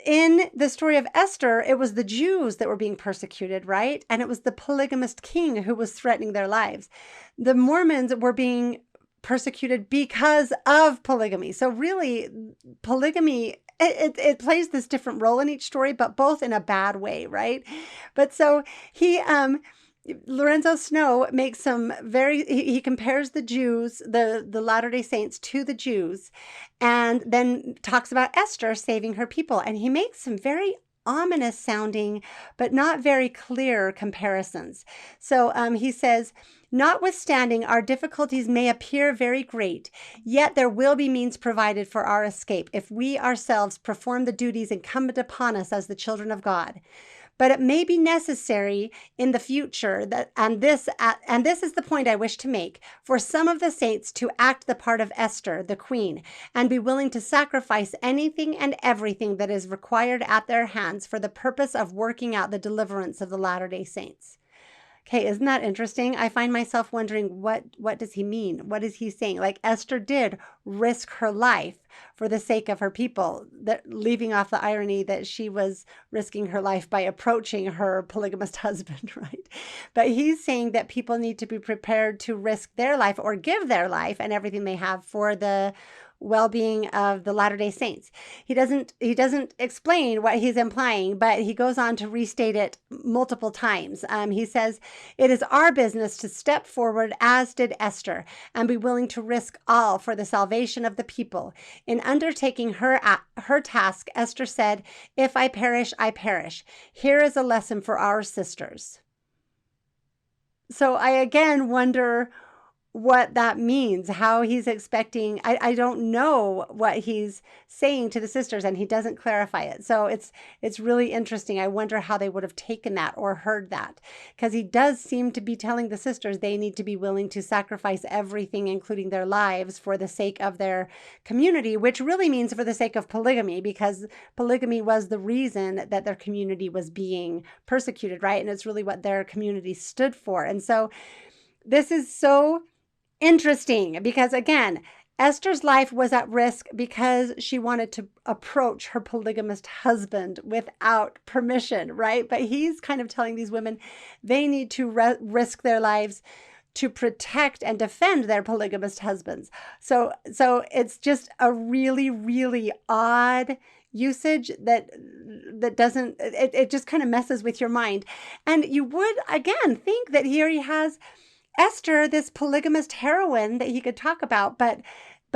in the story of Esther, it was the Jews that were being persecuted, right? And it was the polygamist king who was threatening their lives. The Mormons were being persecuted because of polygamy. So really, polygamy, it plays this different role in each story, but both in a bad way, right? But so Lorenzo Snow makes he compares the Jews, the Latter-day Saints, to the Jews, and then talks about Esther saving her people. And he makes some very ominous sounding, but not very clear comparisons. So he says, notwithstanding our difficulties may appear very great, yet there will be means provided for our escape if we ourselves perform the duties incumbent upon us as the children of God. but it may be necessary in the future and this is the point I wish to make, for some of the saints to act the part of Esther, the queen, and be willing to sacrifice anything and everything that is required at their hands for the purpose of working out the deliverance of the Latter-day Saints. Okay, isn't that interesting? I find myself wondering, what does he mean? What is he saying? Like, Esther did risk her life for the sake of her people, that leaving off the irony that she was risking her life by approaching her polygamist husband, right? But he's saying that people need to be prepared to risk their life or give their life and everything they have for the well-being of the Latter-day Saints. He doesn't explain what he's implying, but he goes on to restate it multiple times. He says, "It is our business to step forward as did Esther and be willing to risk all for the salvation of the people. In undertaking her task, Esther said, 'If I perish, I perish.' Here is a lesson for our sisters." So I again wonder what that means, how he's expecting. I don't know what he's saying to the sisters, and he doesn't clarify it. So it's really interesting. I wonder how they would have taken that or heard that, because he does seem to be telling the sisters they need to be willing to sacrifice everything, including their lives, for the sake of their community, which really means for the sake of polygamy, because polygamy was the reason that their community was being persecuted, right? And it's really what their community stood for. And so this is so interesting because, again, Esther's life was at risk because she wanted to approach her polygamist husband without permission, right? But he's kind of telling these women they need to risk their lives to protect and defend their polygamist husbands. So it's just a really, really odd usage that doesn't, it just kind of messes with your mind. And you would, again, think that here he has Esther, this polygamist heroine that he could talk about, but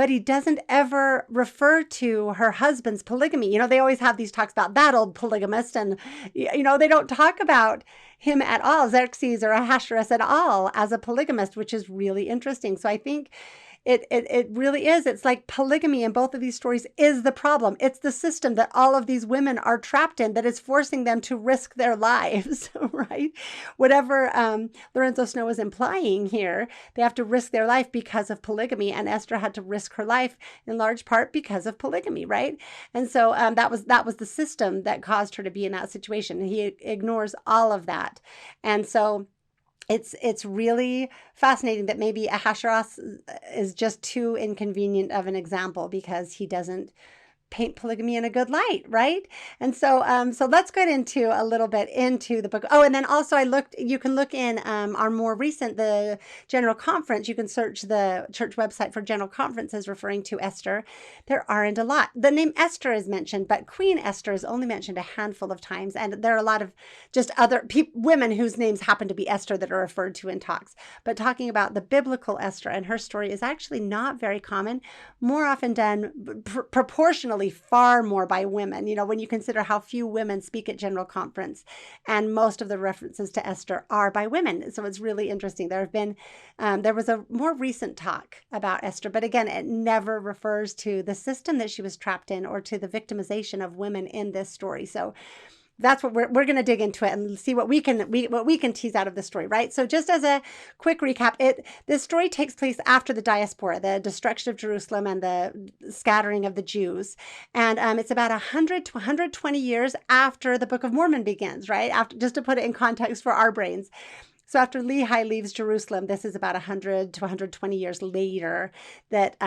he doesn't ever refer to her husband's polygamy. You know, they always have these talks about that old polygamist, and, you know, they don't talk about him at all, Xerxes or Ahasuerus at all, as a polygamist, which is really interesting. So I think it really is. It's like polygamy in both of these stories is the problem. It's the system that all of these women are trapped in that is forcing them to risk their lives, right? Whatever Lorenzo Snow is implying here, they have to risk their life because of polygamy, and Esther had to risk her life in large part because of polygamy, right? And so that was the system that caused her to be in that situation. He ignores all of that. And so it's really fascinating that maybe Ahasuerus is just too inconvenient of an example because he doesn't paint polygamy in a good light, right? And so let's get into a little bit into the book. Oh, and then also you can look in our more recent, the General Conference. You can search the church website for General Conferences referring to Esther. There aren't a lot. The name Esther is mentioned, but Queen Esther is only mentioned a handful of times. And there are a lot of just other women whose names happen to be Esther that are referred to in talks. But talking about the biblical Esther and her story is actually not very common, more often done proportionally far more by women, you know, when you consider how few women speak at General Conference, and most of the references to Esther are by women. So it's really interesting. There was a more recent talk about Esther, but again, it never refers to the system that she was trapped in or to the victimization of women in this story. So that's what we're going to dig into it and see what we can tease out of the story, right? So just as a quick recap, this story takes place after the diaspora, the destruction of Jerusalem and the scattering of the Jews. And it's about 100 to 120 years after the Book of Mormon begins, right? Just to put it in context for our brains. So after Lehi leaves Jerusalem, this is about 100 to 120 years later that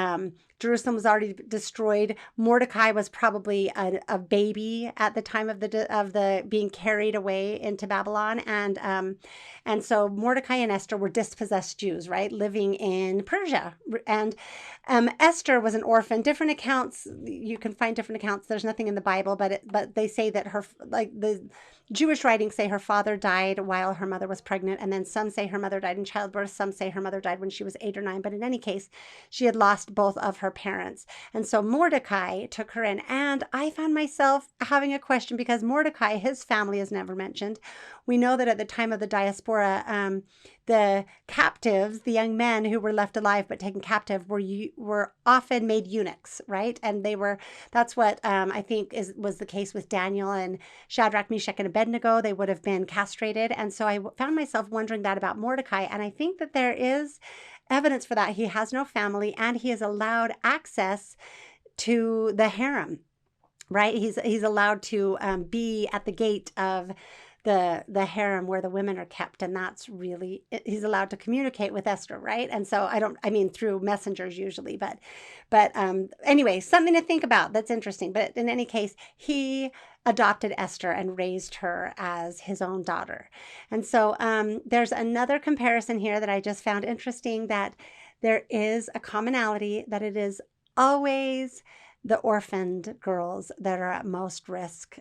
Jerusalem was already destroyed. Mordecai was probably a baby at the time of the being carried away into Babylon, and so Mordecai and Esther were dispossessed Jews, right, living in Persia. And Esther was an orphan. Different accounts, you can find different accounts. There's nothing in the Bible, but they say that the Jewish writings say her father died while her mother was pregnant, and then some say her mother died in childbirth. Some say her mother died when she was 8 or 9. But in any case, she had lost both of her her parents. And so Mordecai took her in. And I found myself having a question because Mordecai, his family is never mentioned. We know that at the time of the diaspora, the captives, the young men who were left alive but taken captive, were often made eunuchs, right? And that's what I think was the case with Daniel and Shadrach, Meshach, and Abednego. They would have been castrated. And so I found myself wondering that about Mordecai. And I think that there is evidence for that. He has no family and he is allowed access to the harem, right? He's allowed to be at the gate of the harem where the women are kept, and that's really, he's allowed to communicate with Esther, right? And so through messengers usually, but anyway, something to think about. That's interesting. But in any case, he adopted Esther and raised her as his own daughter. And so there's another comparison here that I just found interesting, that there is a commonality, that it is always the orphaned girls that are at most risk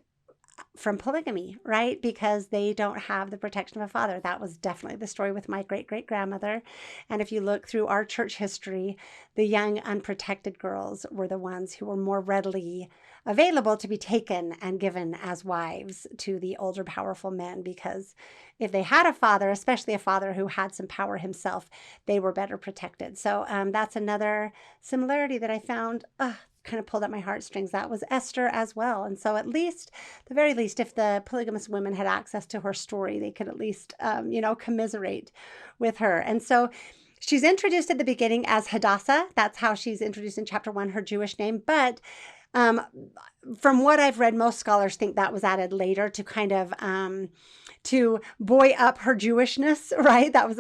from polygamy, right? Because they don't have the protection of a father. That was definitely the story with my great-great-grandmother. And if you look through our church history, the young unprotected girls were the ones who were more readily available to be taken and given as wives to the older, powerful men, because if they had a father, especially a father who had some power himself, they were better protected. So that's another similarity that I found kind of pulled at my heartstrings. That was Esther as well. And so at the very least, if the polygamous women had access to her story, they could at least, commiserate with her. And so she's introduced at the beginning as Hadassah. That's how she's introduced in chapter 1, her Jewish name. But from what I've read, most scholars think that was added later to kind of to buoy up her Jewishness, right? That was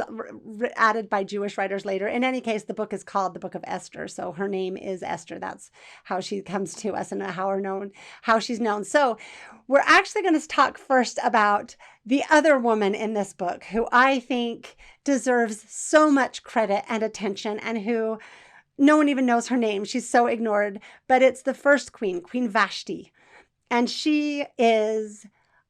added by Jewish writers later. In any case, the book is called the Book of Esther, so her name is Esther. That's how she comes to us and how she's known. So we're actually going to talk first about the other woman in this book who I think deserves so much credit and attention, and who no one even knows her name. She's so ignored, but it's the first queen, Queen Vashti. And she is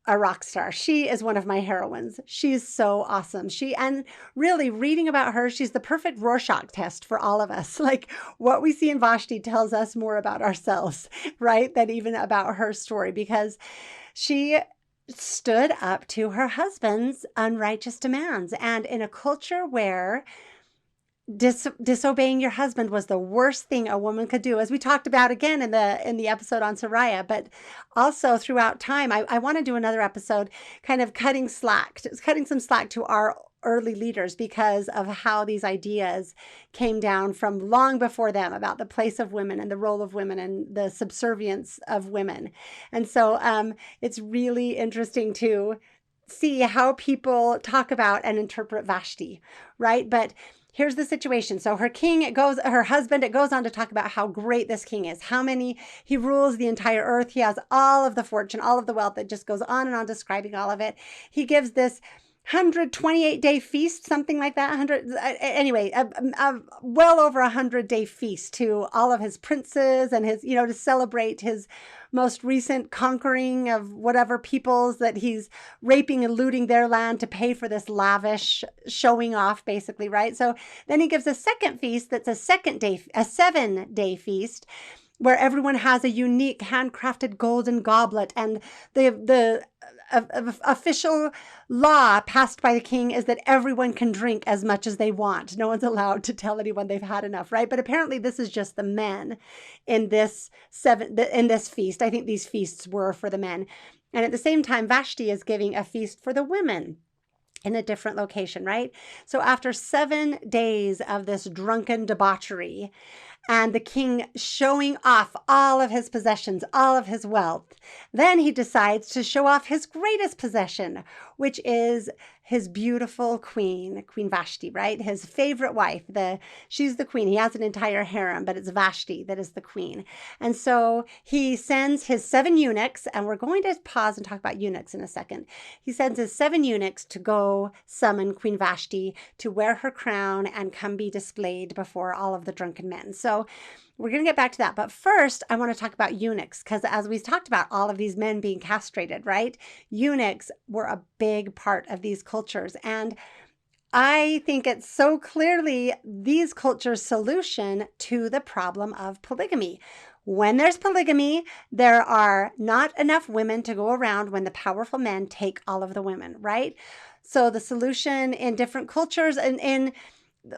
a rock star. She is one of my heroines. She's so awesome. And really reading about her, she's the perfect Rorschach test for all of us. Like, what we see in Vashti tells us more about ourselves, right? Than even about her story, because she stood up to her husband's unrighteous demands. And in a culture where disobeying your husband was the worst thing a woman could do, as we talked about again in the episode on Sariah, but also throughout time. I want to do another episode kind of cutting some slack to our early leaders, because of how these ideas came down from long before them about the place of women and the role of women and the subservience of women. And so it's really interesting to see how people talk about and interpret Vashti, right? But here's the situation. So her husband, it goes on to talk about how great this king is, he rules the entire earth. He has all of the fortune, all of the wealth. It just goes on and on describing all of it. He gives this 128-day feast, something like that. Well over 100-day feast to all of his princes and his, to celebrate his most recent conquering of whatever peoples that he's raping and looting their land to pay for this lavish showing off, basically, right? So then he gives a second feast that's a 7-day feast, where everyone has a unique handcrafted golden goblet, and the official law passed by the king is that everyone can drink as much as they want. No one's allowed to tell anyone they've had enough, right? But apparently this is just the men in this feast. I think these feasts were for the men. And at the same time, Vashti is giving a feast for the women in a different location, right? So after 7 days of this drunken debauchery, and the king showing off all of his possessions, all of his wealth, then he decides to show off his greatest possession, which is his beautiful queen, Queen Vashti, right? His favorite wife. She's the queen. He has an entire harem, but it's Vashti that is the queen. And so he sends his 7 eunuchs, and we're going to pause and talk about eunuchs in a second. He sends his 7 eunuchs to go summon Queen Vashti to wear her crown and come be displayed before all of the drunken men. So we're going to get back to that. But first, I want to talk about eunuchs, because as we talked about all of these men being castrated, right? Eunuchs were a big part of these cultures. And I think it's so clearly these cultures' solution to the problem of polygamy. When there's polygamy, there are not enough women to go around when the powerful men take all of the women, right? So the solution in different cultures, and in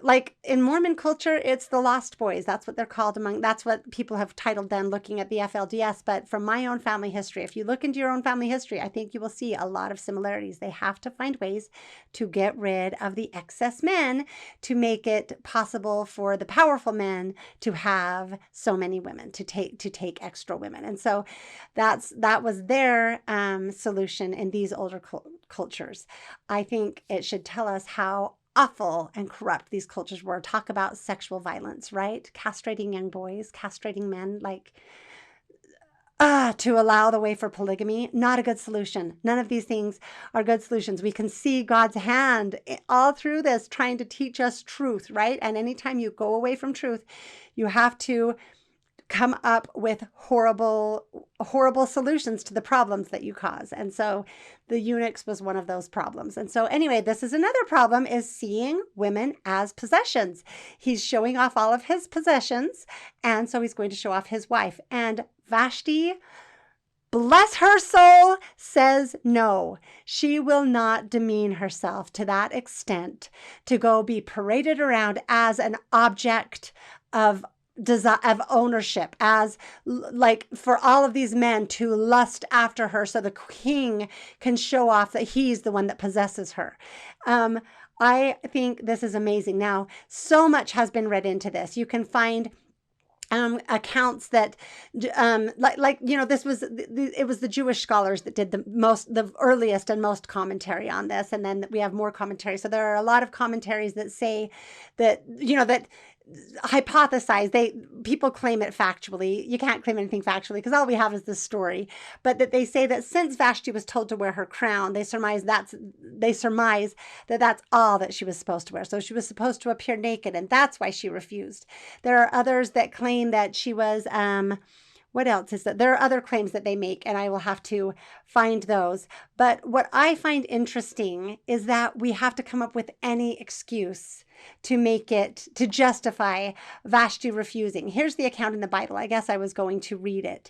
like in Mormon culture, it's the Lost Boys. That's what they're called that's what people have titled them looking at the FLDS. But from my own family history, if you look into your own family history, I think you will see a lot of similarities. They have to find ways to get rid of the excess men to make it possible for the powerful men to have so many women, to take extra women. And so that was their solution in these older cultures. I think it should tell us how awful and corrupt these cultures were. Talk about sexual violence, right? Castrating young boys, castrating men, like to allow the way for polygamy. Not a good solution. None of these things are good solutions. We can see God's hand all through this trying to teach us truth, right? And anytime you go away from truth, you have to come up with horrible solutions to the problems that you cause. And so the eunuchs was one of those problems. And so anyway, this is another problem, is seeing women as possessions. He's showing off all of his possessions, and so he's going to show off his wife. And Vashti, bless her soul, says no. She will not demean herself to that extent to go be paraded around as an object of ownership, as like for all of these men to lust after her so the king can show off that he's the one that possesses her. I think this is amazing. Now, so much has been read into this. You can find accounts that, this was it was the Jewish scholars that did the earliest and most commentary on this, and then we have more commentary. So there are a lot of commentaries that say that that hypothesize. People claim it factually. You can't claim anything factually because all we have is this story. But that they say that since Vashti was told to wear her crown, they surmise that that's all that she was supposed to wear. So she was supposed to appear naked, and that's why she refused. There are others that claim that she was what else is that? There are other claims that they make, and I will have to find those. But what I find interesting is that we have to come up with any excuse to justify Vashti refusing. Here's the account in the Bible. I guess I was going to read it.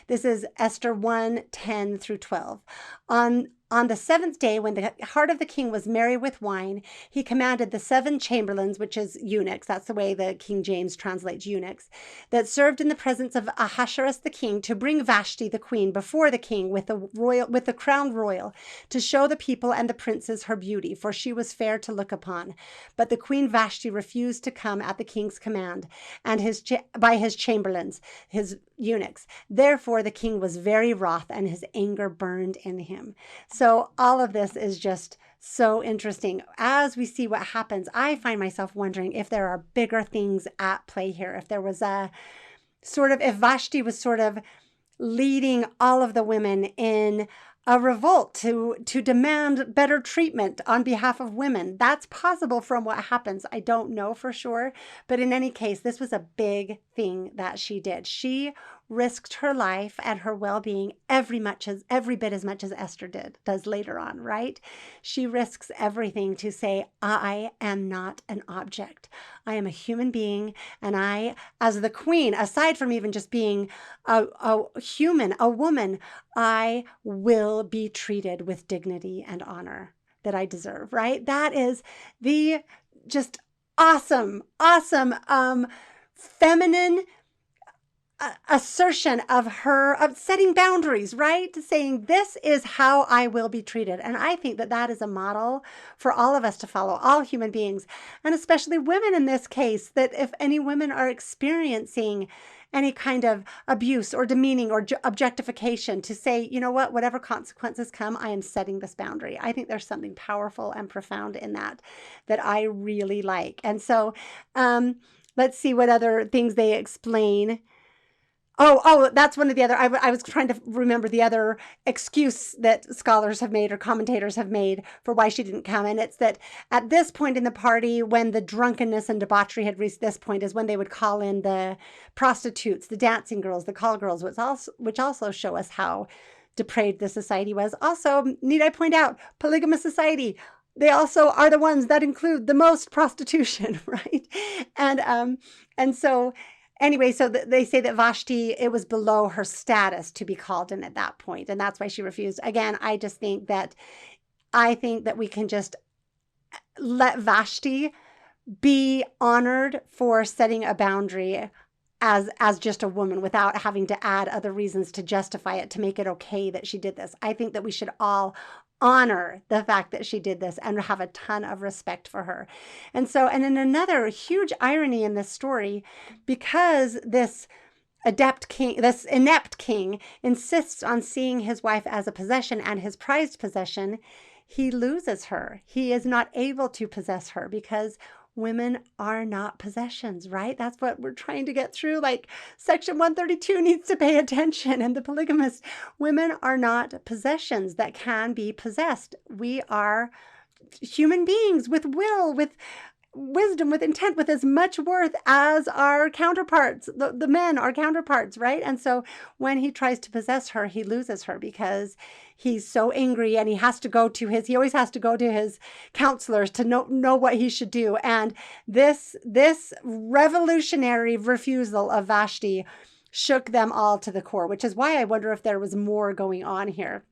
This is Esther 1:10 through 12. On the seventh day, when the heart of the king was merry with wine, he commanded the 7 chamberlains, which is eunuchs, that's the way the King James translates eunuchs, that served in the presence of Ahasuerus the king, to bring Vashti the queen before the king with the crown royal, to show the people and the princes her beauty, for she was fair to look upon. But the queen Vashti refused to come at the king's command, and by his chamberlains, his eunuchs. Therefore the king was very wroth, and his anger burned in him. So all of this is just so interesting. As we see what happens, I find myself wondering if there are bigger things at play here. If there was if Vashti was sort of leading all of the women in a revolt to demand better treatment on behalf of women. That's possible from what happens. I don't know for sure. But in any case, this was a big thing that she did. She risked her life and her well-being every bit as much as Esther does later on, right? She risks everything to say, I am not an object. I am a human being, and I, as the queen, aside from even just being a human, a woman, I will be treated with dignity and honor that I deserve, right? That is the just awesome, feminine assertion of setting boundaries, right? Saying this is how I will be treated. And I think that is a model for all of us to follow, all human beings, and especially women in this case, that if any women are experiencing any kind of abuse or demeaning or objectification, to say, you know what, whatever consequences come, I am setting this boundary. I think there's something powerful and profound in that I really like. And so let's see what other things they explain. Oh, that's one of the other, I was trying to remember the other excuse that scholars have made or commentators have made for why she didn't come. And it's that at this point in the party, when the drunkenness and debauchery had reached this point, is when they would call in the prostitutes, the dancing girls, the call girls, which also show us how depraved the society was. Also, need I point out, polygamous society, they also are the ones that include the most prostitution, right? And so anyway, so they say that Vashti, it was below her status to be called in at that point, and that's why she refused. Again, I think that we can just let Vashti be honored for setting a boundary as just a woman without having to add other reasons to justify it, to make it okay that she did this. I think that we should all honor the fact that she did this and have a ton of respect for her. And then another huge irony in this story, because this inept king insists on seeing his wife as a possession and his prized possession, he loses her. He is not able to possess her because women are not possessions, right? That's what we're trying to get through. Like Section 132 needs to pay attention. And the polygamist, women are not possessions that can be possessed. We are human beings with will, with wisdom, with intent, with as much worth as our counterparts, the men, our counterparts, right? And so when he tries to possess her, he loses her because he's so angry, and he always has to go to his counselors to know what he should do. And this revolutionary refusal of Vashti shook them all to the core, which is why I wonder if there was more going on here.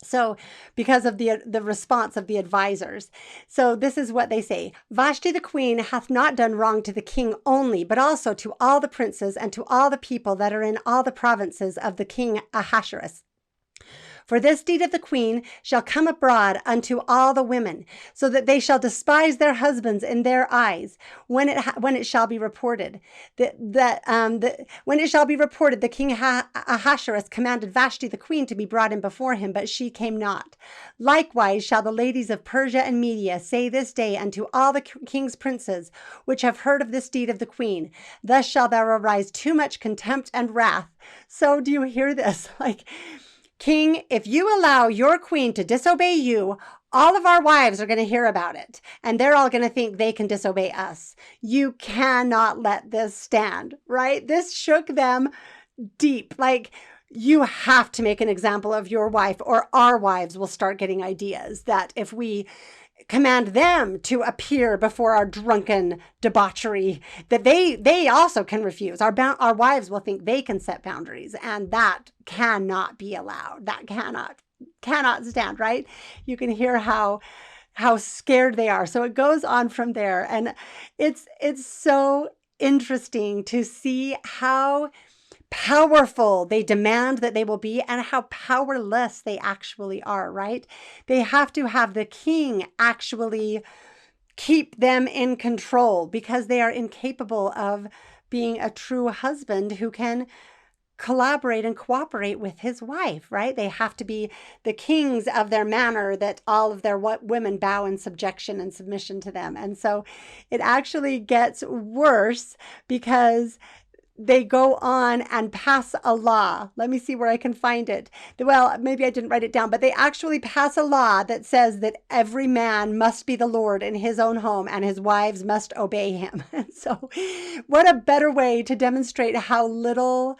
So because of the response of the advisors. So this is what they say. Vashti the queen hath not done wrong to the king only, but also to all the princes and to all the people that are in all the provinces of the king Ahasuerus. For this deed of the queen shall come abroad unto all the women, so that they shall despise their husbands in their eyes, when it shall be reported when it shall be reported, the king Ahasuerus commanded Vashti the queen to be brought in before him, but she came not. Likewise shall the ladies of Persia and Media say this day unto all the king's princes, which have heard of this deed of the queen, thus shall there arise too much contempt and wrath. So do you hear this? Like, King, if you allow your queen to disobey you, all of our wives are going to hear about it, and they're all going to think they can disobey us. You cannot let this stand, right? This shook them deep. Like, you have to make an example of your wife, or our wives will start getting ideas that if we command them to appear before our drunken debauchery, that they also can refuse. Our wives will think they can set boundaries, and that cannot be allowed. That cannot stand, right? You can hear how scared they are. So it goes on from there, and it's so interesting to see how powerful they demand that they will be, and how powerless they actually are, right? They have to have the king actually keep them in control, because they are incapable of being a true husband who can collaborate and cooperate with his wife, right? They have to be the kings of their manor, that all of their women bow in subjection and submission to them. And so it actually gets worse, because they go on and pass a law. Let me see where I can find it. Well, maybe I didn't write it down, but they actually pass a law that says that every man must be the Lord in his own home, and his wives must obey him. And so what a better way to demonstrate how little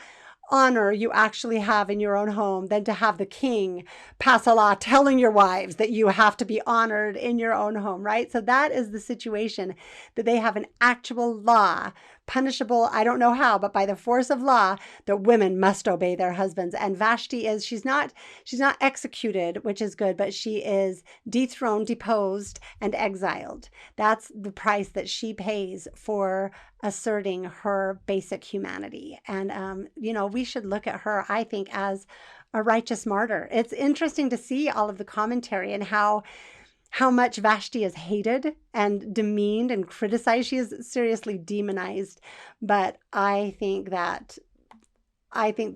honor you actually have in your own home than to have the king pass a law telling your wives that you have to be honored in your own home, right? So that is the situation, that they have an actual law, punishable, I don't know how, but by the force of law, that women must obey their husbands. And Vashti she's not executed, which is good, but she is dethroned, deposed, and exiled. That's the price that she pays for asserting her basic humanity. And, we should look at her, I think, as a righteous martyr. It's interesting to see all of the commentary and how much Vashti is hated and demeaned and criticized. She is seriously demonized. But I think that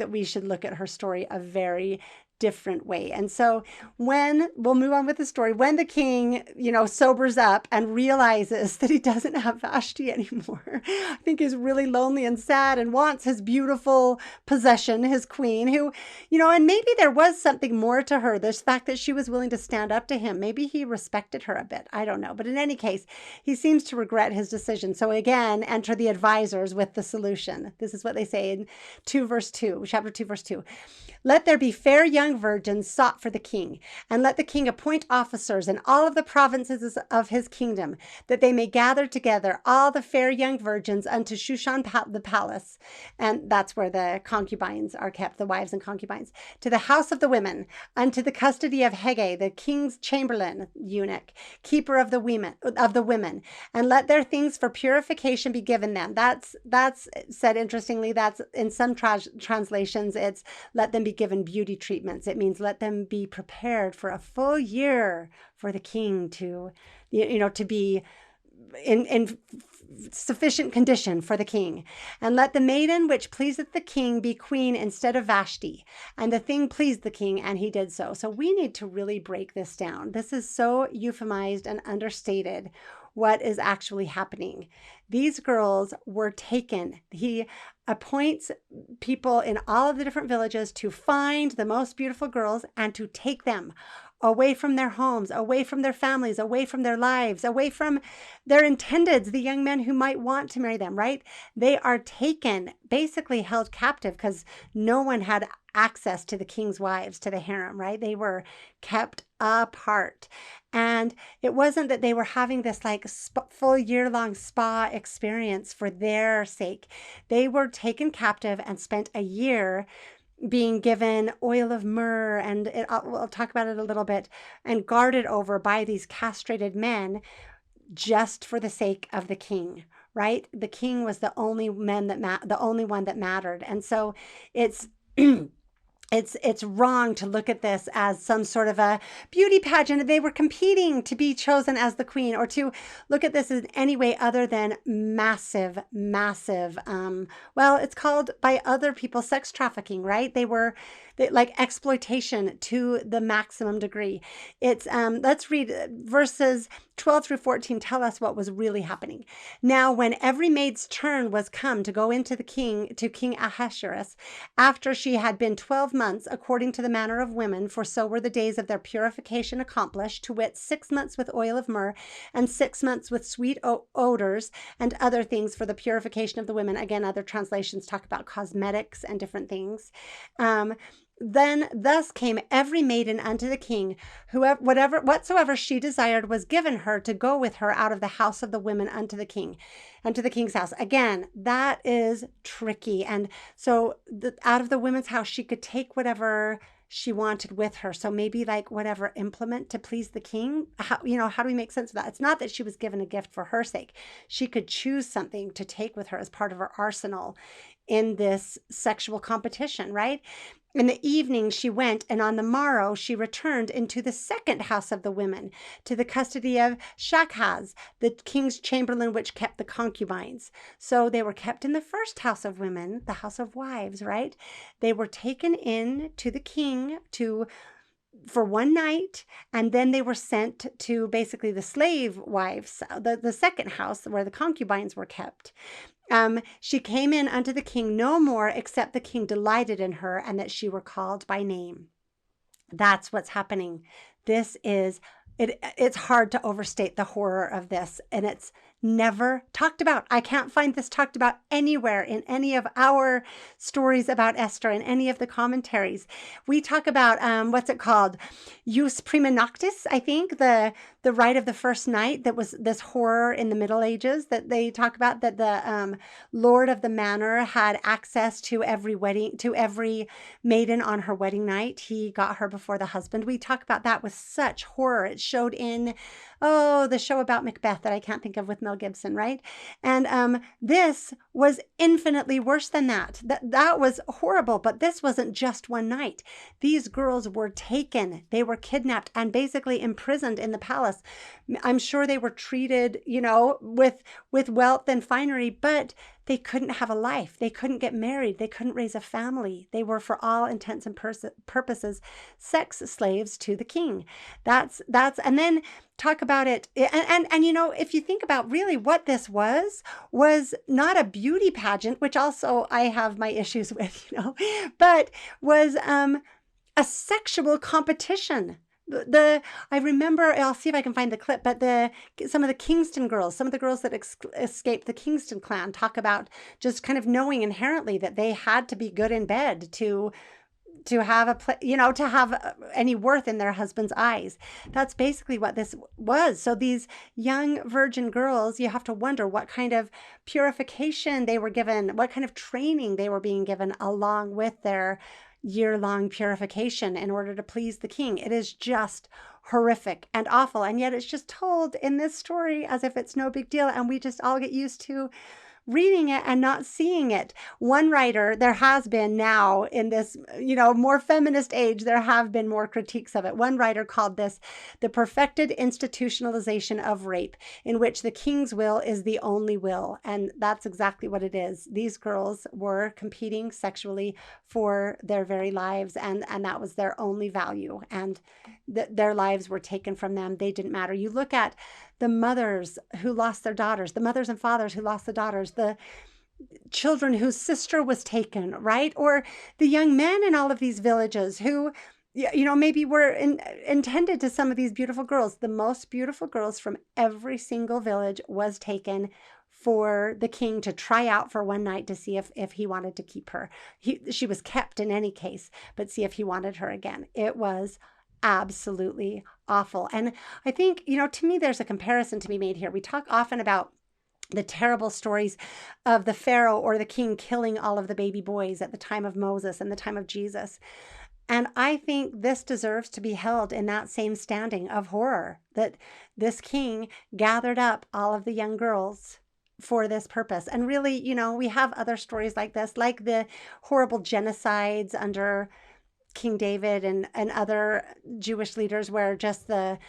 we should look at her story a very different way. And so we'll move on with the story. When the king, sobers up and realizes that he doesn't have Vashti anymore, I think he's really lonely and sad and wants his beautiful possession, his queen, who, and maybe there was something more to her. This fact that she was willing to stand up to him. Maybe he respected her a bit. I don't know. But in any case, he seems to regret his decision. So again, enter the advisors with the solution. This is what they say in chapter 2, verse 2. Let there be fair young young virgins sought for the king, and let the king appoint officers in all of the provinces of his kingdom, that they may gather together all the fair young virgins unto Shushan the palace. And that's where the concubines are kept, the wives and concubines, to the house of the women, unto the custody of Hege, the king's chamberlain eunuch, keeper of the women, and let their things for purification be given them. That's said interestingly. That's in some translations, it's let them be given beauty treatments. It means let them be prepared for a full year for the king to, to be in sufficient condition for the king. And let the maiden which pleaseth the king be queen instead of Vashti. And the thing pleased the king, and he did so. So we need to really break this down. This is so euphemized and understated what is actually happening. These girls were taken. He appoints people in all of the different villages to find the most beautiful girls and to take them away from their homes, away from their families, away from their lives, away from their intendeds, the young men who might want to marry them, right? They are taken, basically held captive, because no one had access to the king's wives, to the harem, right? They were kept apart. And it wasn't that they were having this like full year-long spa experience for their sake. They were taken captive and spent a year being given oil of myrrh, and I'll talk about it a little bit, and guarded over by these castrated men just for the sake of the king, right? The king was the only one that mattered. And so it's it's wrong to look at this as some sort of a beauty pageant. They were competing to be chosen as the queen, or to look at this in any way other than massive, well, it's called by other people sex trafficking, right? They like exploitation to the maximum degree. It's let's read verses 12 through 14 tell us what was really happening. Now, when every maid's turn was come to go into to King Ahasuerus, after she had been 12 months, according to the manner of women, for so were the days of their purification accomplished, to wit, 6 months with oil of myrrh, and 6 months with sweet odors, and other things for the purification of the women. Again, other translations talk about cosmetics and different things. Then thus came every maiden unto the king, whatsoever she desired was given her to go with her out of the house of the women unto the king's house. Again, that is tricky. And so out of the women's house, she could take whatever she wanted with her. So maybe like whatever implement to please the king. How do we make sense of that? It's not that she was given a gift for her sake. She could choose something to take with her as part of her arsenal in this sexual competition, right? In the evening she went, and on the morrow she returned into the second house of the women, to the custody of Shakhaz, the king's chamberlain, which kept the concubines. So they were kept in the first house of women, the house of wives, right? They were taken in to the king for one night, and then they were sent to basically the slave wives, the second house where the concubines were kept. She came in unto the king no more, except the king delighted in her, and that she were called by name. That's what's happening. This is it's hard to overstate the horror of this, and it's never talked about. I can't find this talked about anywhere in any of our stories about Esther, in any of the commentaries. We talk about what's it called? Jus prima noctis, I think, the rite of the first night. That was this horror in the Middle Ages that they talk about, that the lord of the manor had access to every maiden on her wedding night. He got her before the husband. We talk about that with such horror. It showed in the show about Macbeth that I can't think of with Mel Gibson, right? And this was infinitely worse than that. That was horrible, but this wasn't just one night. These girls were taken, they were kidnapped, and basically imprisoned in the palace. I'm sure they were treated, with wealth and finery, but they couldn't have a life. They couldn't get married. They couldn't raise a family. They were, for all intents and purposes, sex slaves to the king. That's, and then talk about it. And if you think about really what this was not a beauty pageant, which also I have my issues with, but was a sexual competition. I remember, I'll see if I can find the clip, but some of the Kingston girls, some of the girls that escaped the Kingston clan, talk about just kind of knowing inherently that they had to be good in bed to to have to have any worth in their husband's eyes. That's basically what this was. So these young virgin girls, you have to wonder what kind of purification they were given, what kind of training they were being given along with their year-long purification in order to please the king. It is just horrific and awful. And yet it's just told in this story as if it's no big deal. And we just all get used to reading it and not seeing it. One writer, there has been now in this, more feminist age, there have been more critiques of it. One writer called this the perfected institutionalization of rape, in which the king's will is the only will. And that's exactly what it is. These girls were competing sexually for their very lives, and that was their only value. And their lives were taken from them. They didn't matter. You look at the mothers who lost their daughters, the mothers and fathers who lost the daughters, the children whose sister was taken, right? Or the young men in all of these villages who, maybe were intended to some of these beautiful girls. The most beautiful girls from every single village was taken for the king to try out for one night to see if he wanted to keep her. She was kept in any case, but see if he wanted her again. It was absolutely awful. And I think, to me, there's a comparison to be made here. We talk often about the terrible stories of the Pharaoh or the king killing all of the baby boys at the time of Moses and the time of Jesus. And I think this deserves to be held in that same standing of horror, that this king gathered up all of the young girls for this purpose. And really, we have other stories like this, like the horrible genocides under King David and other Jewish leaders, where just the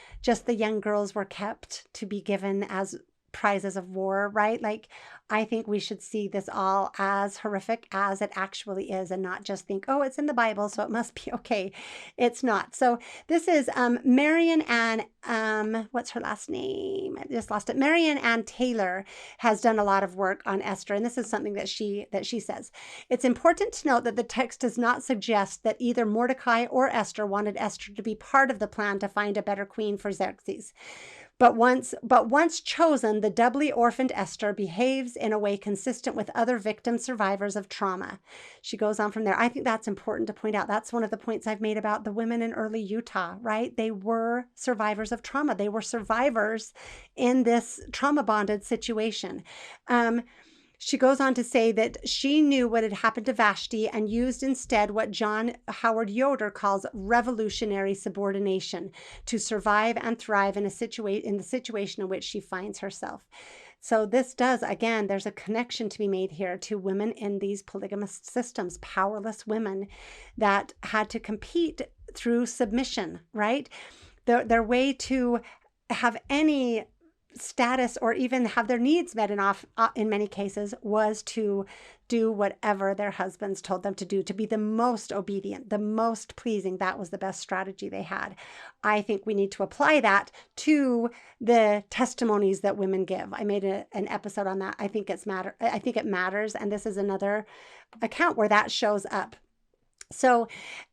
young girls were kept to be given as prizes of war, right? Like, I think we should see this all as horrific as it actually is, and not just think, oh, it's in the Bible, so it must be okay. It's not. So this is Marian Ann, what's her last name? I just lost it. Marian Ann Taylor has done a lot of work on Esther, and this is something that she says. It's important to note that the text does not suggest that either Mordecai or Esther wanted Esther to be part of the plan to find a better queen for Xerxes. But once chosen, the doubly orphaned Esther behaves in a way consistent with other victim survivors of trauma. She goes on from there. I think that's important to point out. That's one of the points I've made about the women in early Utah, right? They were survivors of trauma. They were survivors in this trauma-bonded situation. She goes on to say that she knew what had happened to Vashti and used instead what John Howard Yoder calls revolutionary subordination to survive and thrive in the situation in which she finds herself. So this does, again, there's a connection to be made here to women in these polygamous systems, powerless women that had to compete through submission, right? Their way to have any status or even have their needs met in many cases was to do whatever their husbands told them to do, to be the most obedient, the most pleasing. That was the best strategy they had. I think we need to apply that to the testimonies that women give. I made an episode on that. I think it matters, and this is another account where that shows up. So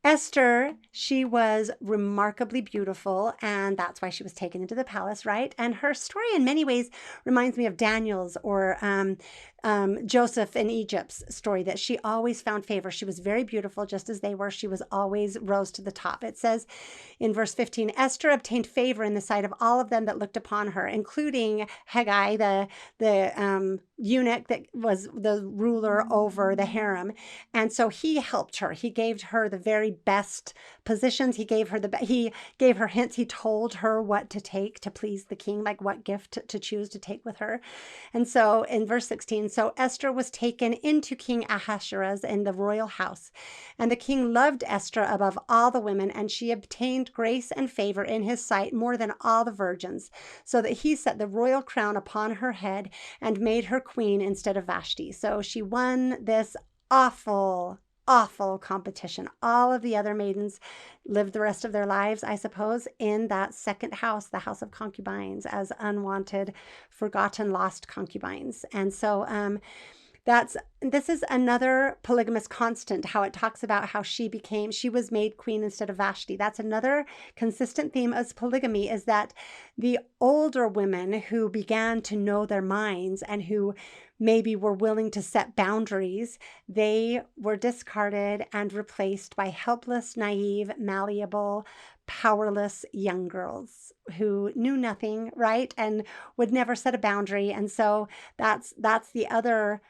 Esther, she was remarkably beautiful, and that's why she was taken into the palace, right? And her story in many ways reminds me of Daniel's or Joseph in Egypt's story, that she always found favor. She was very beautiful, just as they were. She was always rose to the top. It says in verse 15, Esther obtained favor in the sight of all of them that looked upon her, including Haggai, the eunuch that was the ruler over the harem. And so he helped her. He gave her the very best positions. He gave her hints. He told her what to take to please the king, like what gift to choose to take with her. And so in verse 16, so Esther was taken into King Ahasuerus in the royal house, and the king loved Esther above all the women, and she obtained grace and favor in his sight more than all the virgins, so that he set the royal crown upon her head and made her queen instead of Vashti. So she won this awful competition. All of the other maidens lived the rest of their lives, I suppose, in that second house, the house of concubines, as unwanted, forgotten, lost concubines. And so This is another polygamous constant, how it talks about how she was made queen instead of Vashti. That's another consistent theme of polygamy, is that the older women who began to know their minds and who maybe were willing to set boundaries, they were discarded and replaced by helpless, naive, malleable, powerless young girls who knew nothing, right? And would never set a boundary. And so that's the other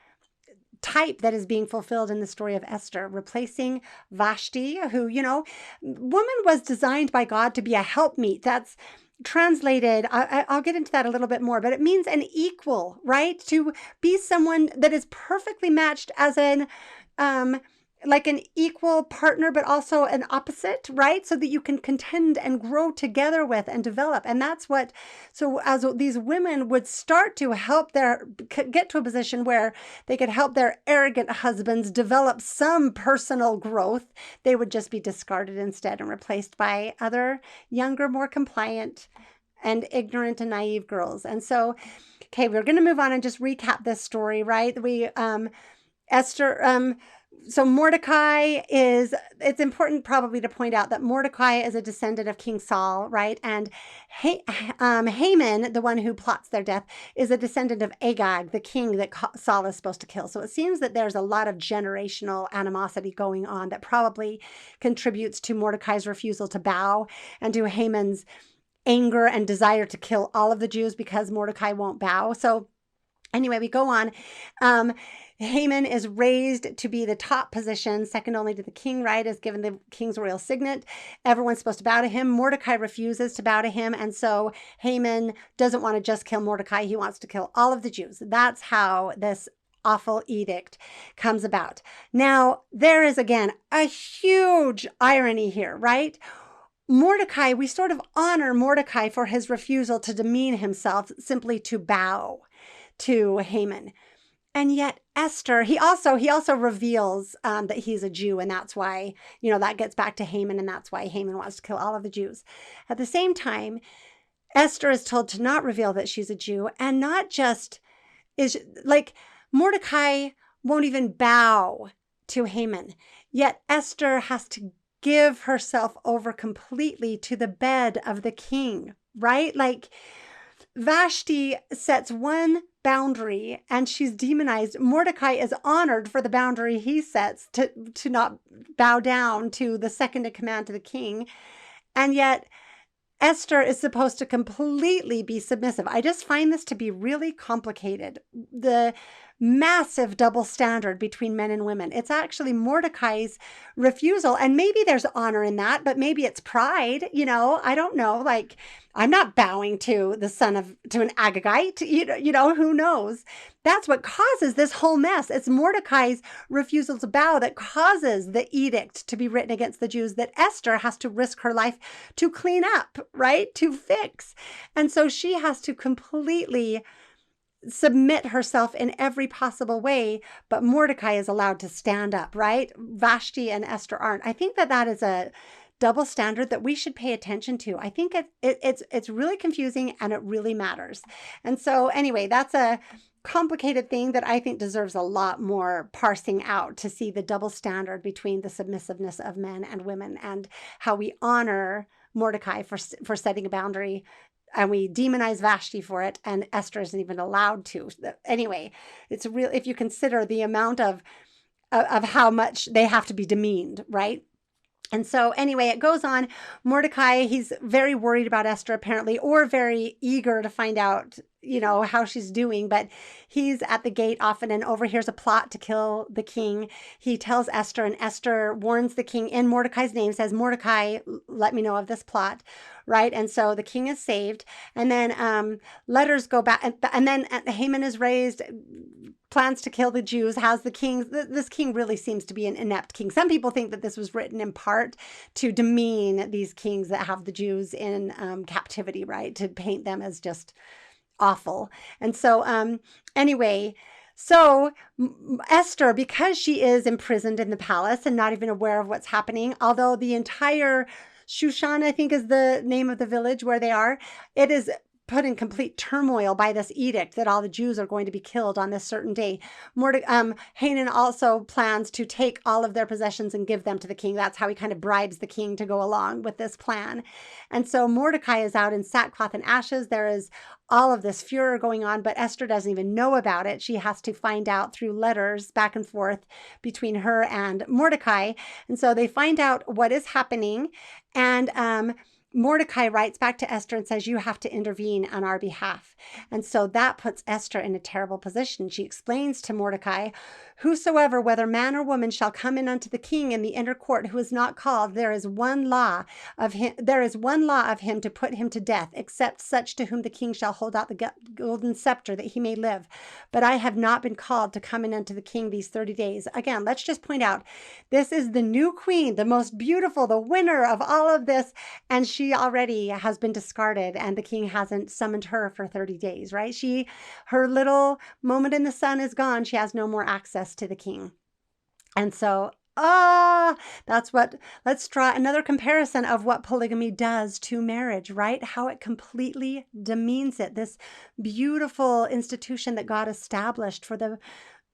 type that is being fulfilled in the story of Esther, replacing Vashti, who, woman was designed by God to be a helpmeet. That's translated, I'll get into that a little bit more, but it means an equal, right? To be someone that is perfectly matched as like an equal partner, but also an opposite, right? So that you can contend and grow together with and develop. And that's so as these women would start to get to a position where they could help their arrogant husbands develop some personal growth, they would just be discarded instead and replaced by other younger, more compliant and ignorant and naive girls. And so, okay, we're going to move on and just recap this story, right? Esther, so Mordecai it's important probably to point out that Mordecai is a descendant of King Saul, right? And Haman, the one who plots their death, is a descendant of Agag, the king that Saul is supposed to kill. So it seems that there's a lot of generational animosity going on that probably contributes to Mordecai's refusal to bow and to Haman's anger and desire to kill all of the Jews because Mordecai won't bow. So anyway, we go on. Haman is raised to be the top position, second only to the king, right? Is given the king's royal signet. Everyone's supposed to bow to him. Mordecai refuses to bow to him. And so Haman doesn't want to just kill Mordecai. He wants to kill all of the Jews. That's how this awful edict comes about. Now, there is, again, a huge irony here, right? Mordecai, we sort of honor Mordecai for his refusal to demean himself, simply to bow to Haman. And yet Esther, he also reveals that he's a Jew, and that's why, that gets back to Haman, and that's why Haman wants to kill all of the Jews. At the same time, Esther is told to not reveal that she's a Jew, and not just is like Mordecai won't even bow to Haman. Yet Esther has to give herself over completely to the bed of the king, right? Like Vashti sets one boundary and she's demonized. Mordecai is honored for the boundary he sets to not bow down to the second in command to the king. And yet Esther is supposed to completely be submissive. I just find this to be really complicated. The massive double standard between men and women. It's actually Mordecai's refusal. And maybe there's honor in that, but maybe it's pride. I don't know. Like, I'm not bowing to an Agagite, who knows? That's what causes this whole mess. It's Mordecai's refusal to bow that causes the edict to be written against the Jews that Esther has to risk her life to clean up, right? To fix. And so she has to completely submit herself in every possible way, but Mordecai is allowed to stand up, right? Vashti and Esther aren't. I think that is a double standard that we should pay attention to. I think it's really confusing and it really matters. And so anyway, that's a complicated thing that I think deserves a lot more parsing out to see the double standard between the submissiveness of men and women and how we honor Mordecai for setting a boundary. And we demonize Vashti for it, and Esther isn't even allowed to. Anyway, it's real if you consider the amount of how much they have to be demeaned, right? And so anyway, it goes on. Mordecai, he's very worried about Esther apparently, or very eager to find out, how she's doing. But he's at the gate often and overhears a plot to kill the king. He tells Esther, and Esther warns the king in Mordecai's name, says, Mordecai, let me know of this plot, right? And so the king is saved. And then letters go back, and then Haman is raised, plans to kill the Jews, has the king. This king really seems to be an inept king. Some people think that this was written in part to demean these kings that have the Jews in captivity, right? To paint them as just awful. And so anyway, so Esther, because she is imprisoned in the palace and not even aware of what's happening, although the entire Shushan, I think is the name of the village where they are, it is put in complete turmoil by this edict that all the Jews are going to be killed on this certain day. Haman also plans to take all of their possessions and give them to the king. That's how he kind of bribes the king to go along with this plan. And so Mordecai is out in sackcloth and ashes. There is all of this furor going on, but Esther doesn't even know about it. She has to find out through letters back and forth between her and Mordecai. And so they find out what is happening. And Mordecai writes back to Esther and says, you have to intervene on our behalf. And so that puts Esther in a terrible position. She explains to Mordecai, whosoever, whether man or woman, shall come in unto the king in the inner court who is not called, there is one law of him to put him to death, except such to whom the king shall hold out the golden scepter that he may live. But I have not been called to come in unto the king these 30 days. Again, let's just point out, this is the new queen, the most beautiful, the winner of all of this, and she already has been discarded, and the king hasn't summoned her for 30 days, right? Her little moment in the sun is gone. She has no more access to the king. And so, let's draw another comparison of what polygamy does to marriage, right? How it completely demeans it. This beautiful institution that God established for the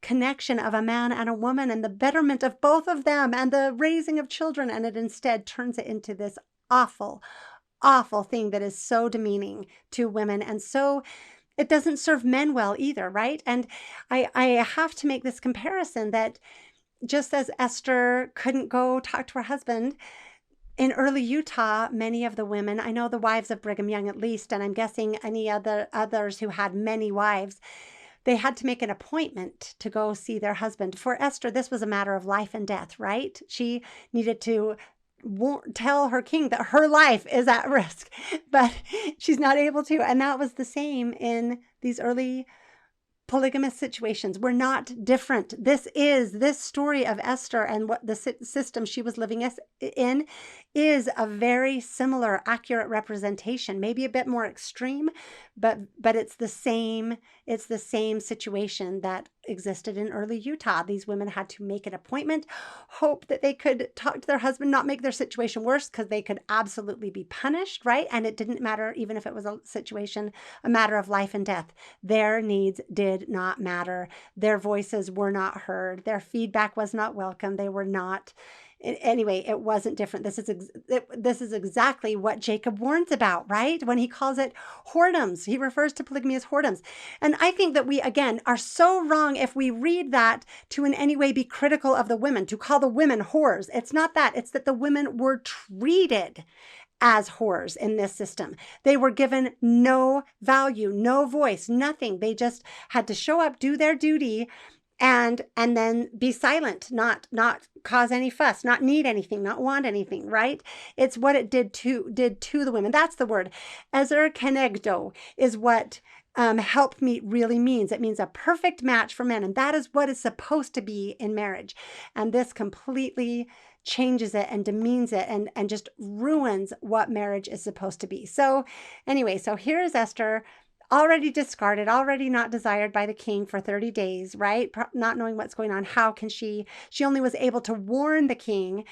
connection of a man and a woman and the betterment of both of them and the raising of children, and it instead turns it into this awful thing that is so demeaning to women, and so it doesn't serve men well either, right? And I have to make this comparison that just as Esther couldn't go talk to her husband, in early Utah, many of the women, I know the wives of Brigham Young at least, and I'm guessing any others who had many wives, they had to make an appointment to go see their husband. For Esther, this was a matter of life and death, right? She needed to tell her king that her life is at risk, but she's not able to. And that was the same in these early polygamous situations. We're not different. This story of Esther and what the system she was living in is a very similar, accurate representation, maybe a bit more extreme, but it's the same situation that existed in early Utah. These women had to make an appointment, hope that they could talk to their husband, not make their situation worse, because they could absolutely be punished, right? And it didn't matter, even if it was a matter of life and death. Their needs did not matter. Their voices were not heard. Their feedback was not welcome. They were not. Anyway, it wasn't different. This is exactly what Jacob warns about, right? When he calls it whoredoms, he refers to polygamy as whoredoms. And I think that we, again, are so wrong if we read that to in any way be critical of the women, to call the women whores. It's not that. It's that the women were treated as whores in this system. They were given no value, no voice, nothing. They just had to show up, do their duty, and then be silent, not cause any fuss, not need anything, not want anything, right? It's what it did to the women. That's the word. Ezer kenegdo is what help meet really means. It means a perfect match for men, and that is what is supposed to be in marriage. And this completely changes it and demeans it and just ruins what marriage is supposed to be. So anyway, so here's Esther, already discarded, already not desired by the king for 30 days, right? Not knowing what's going on. How can she only was able to warn the king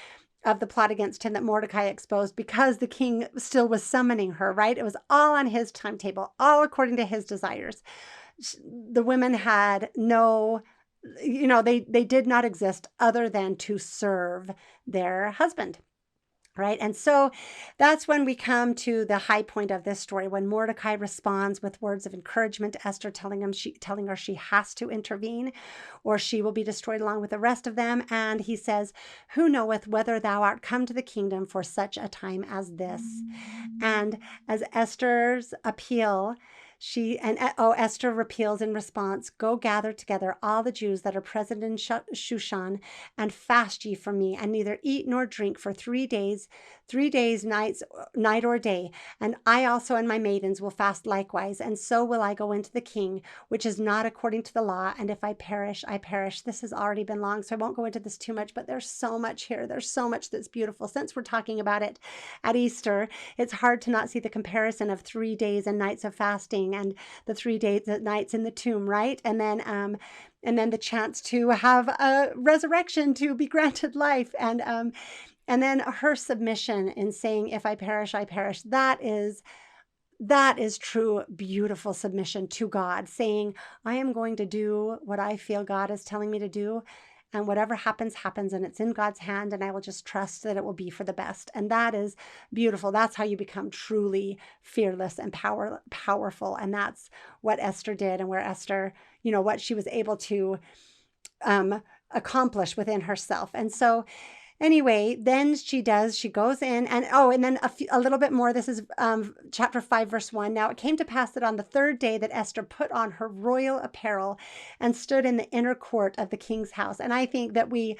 of the plot against him that Mordecai exposed because the king still was summoning her, right? It was all on his timetable, all according to his desires. The women had no, they did not exist other than to serve their husband. Right. And so that's when we come to the high point of this story, when Mordecai responds with words of encouragement to Esther, telling her she has to intervene or she will be destroyed along with the rest of them. And he says, who knoweth whether thou art come to the kingdom for such a time as this? And as Esther's appeal, Esther repeals in response, go gather together all the Jews that are present in Shushan, and fast ye from me, and neither eat nor drink for 3 days, night or day. And I also and my maidens will fast likewise, and so will I go into the king, which is not according to the law. And if I perish, I perish. This has already been long, so I won't go into this too much, but there's so much here. There's so much that's beautiful. Since we're talking about it at Easter, it's hard to not see the comparison of 3 days and nights of fasting and the 3 days and nights in the tomb, right? And then the chance to have a resurrection, to be granted life, and then her submission in saying, if I perish, I perish. That is That is true, beautiful submission to God, saying, I am going to do what I feel God is telling me to do. And whatever happens, happens, and it's in God's hand, and I will just trust that it will be for the best. And that is beautiful. That's how you become truly fearless and powerful. And that's what Esther did, and where Esther, what she was able to accomplish within herself. And so, anyway, then she goes in and then a little bit more. This is chapter 5, verse 1. Now it came to pass that on the third day that Esther put on her royal apparel and stood in the inner court of the king's house. And I think that we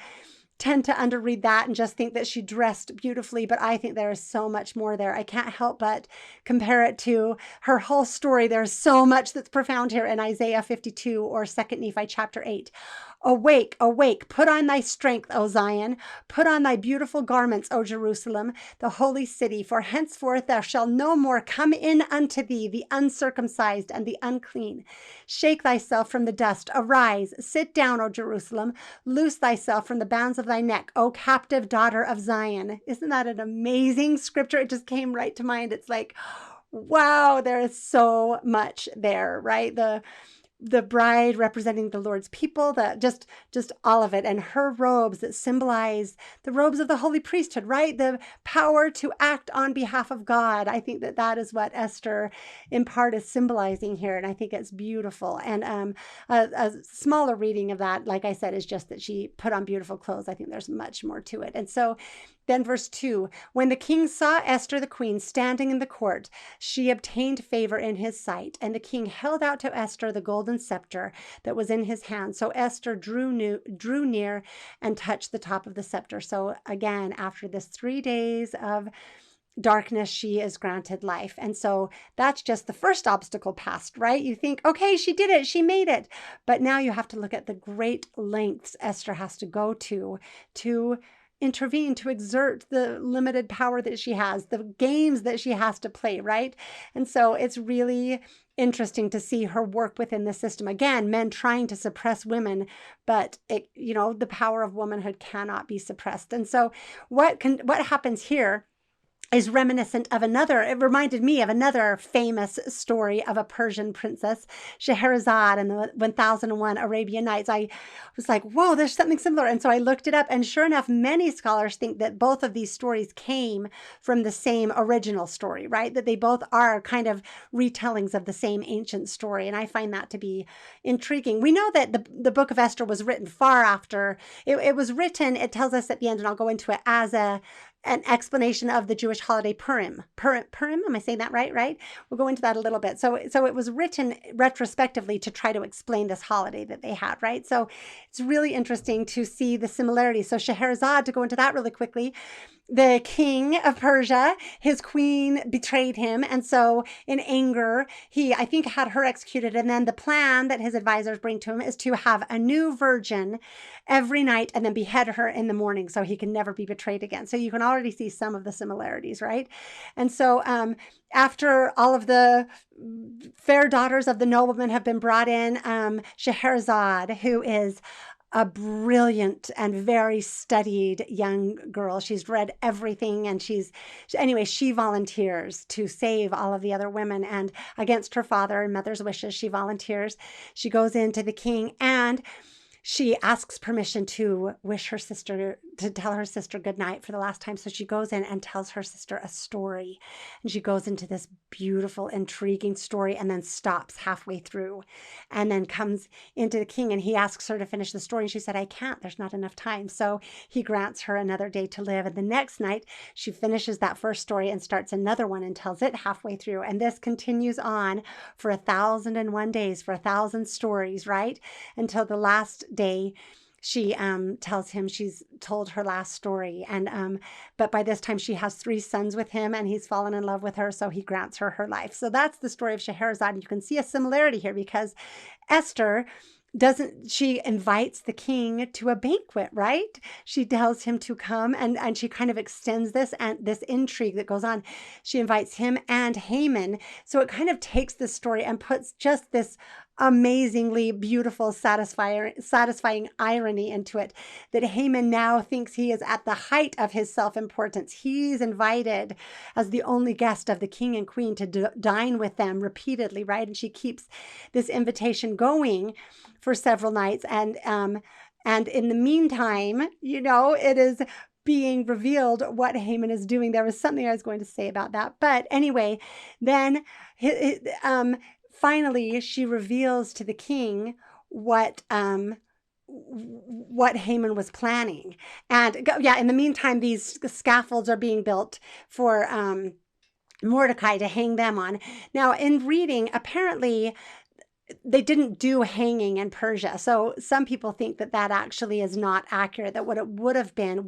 tend to underread that and just think that she dressed beautifully, but I think there is so much more there. I can't help but compare it to her whole story. There's so much that's profound here in Isaiah 52 or 2 Nephi chapter 8. Awake, awake, put on thy strength, O Zion, put on thy beautiful garments, O Jerusalem, the holy city, for henceforth there shall no more come in unto thee the uncircumcised and the unclean. Shake thyself from the dust, arise, sit down, O Jerusalem, loose thyself from the bounds of thy neck, O captive daughter of Zion. Isn't that an amazing scripture? It just came right to mind. It's like, wow, there is so much there, right? The bride representing the Lord's people, just all of it, and her robes that symbolize the robes of the holy priesthood, right? The power to act on behalf of God. I think that is what Esther in part is symbolizing here, and I think it's beautiful. And a smaller reading of that, like I said, is just that she put on beautiful clothes. I think there's much more to it. And so then verse 2, when the king saw Esther the queen standing in the court, she obtained favor in his sight, and the king held out to Esther the golden scepter that was in his hand. So Esther drew near and touched the top of the scepter. So again, after this 3 days of darkness, she is granted life. And so that's just the first obstacle passed, right? You think, okay, she did it, she made it. But now you have to look at the great lengths Esther has to go to intervene, to exert the limited power that she has, the games that she has to play, right? And so it's really interesting to see her work within the system. Again, men trying to suppress women, but the power of womanhood cannot be suppressed. And so what happens here is reminiscent of it reminded me of another famous story of a Persian princess, Scheherazade, and the 1001 Arabian Nights. I was like, whoa, there's something similar. And so I looked it up, and sure enough, many scholars think that both of these stories came from the same original story, right? That they both are kind of retellings of the same ancient story. And I find that to be intriguing. We know that the book of Esther was written far after. It was written, it tells us at the end, and I'll go into it, as an explanation of the Jewish holiday Purim. Purim, am I saying that right? Right? We'll go into that a little bit. So it was written retrospectively to try to explain this holiday that they had, right? So it's really interesting to see the similarities. So Scheherazade, to go into that really quickly, the king of Persia, his queen betrayed him. And so in anger, he, I think, had her executed. And then the plan that his advisors bring to him is to have a new virgin every night and then behead her in the morning so he can never be betrayed again. So you can already see some of the similarities, right? And so after all of the fair daughters of the nobleman have been brought in, Scheherazade, who is a brilliant and very studied young girl. She's read everything, and she volunteers to save all of the other women, and against her father and mother's wishes, she volunteers. She goes into the king, and she asks permission to tell her sister goodnight for the last time. So she goes in and tells her sister a story. And she goes into this beautiful, intriguing story, and then stops halfway through, and then comes into the king, and he asks her to finish the story. And she said, I can't, there's not enough time. So he grants her another day to live. And the next night she finishes that first story and starts another one and tells it halfway through. And this continues on for 1,001 days, for 1,000 stories, right? Until the last day she tells him she's told her last story. And but by this time she has 3 sons with him, and he's fallen in love with her, so he grants her life. So that's the story of Scheherazade. And you can see a similarity here, because Esther she invites the king to a banquet, right? She tells him to come, and she kind of extends this intrigue that goes on. She invites him and Haman. So it kind of takes this story and puts just this amazingly beautiful, satisfying irony into it, that Haman now thinks he is at the height of his self-importance. He's invited as the only guest of the king and queen to dine with them repeatedly, right? And she keeps this invitation going for several nights. And in the meantime, it is being revealed what Haman is doing. There was something I was going to say about that. But anyway, then finally she reveals to the king what Haman was planning. And yeah, in the meantime, these scaffolds are being built for Mordecai to hang them on. Now, in reading, apparently they didn't do hanging in Persia. So some people think that actually is not accurate, that what it would have been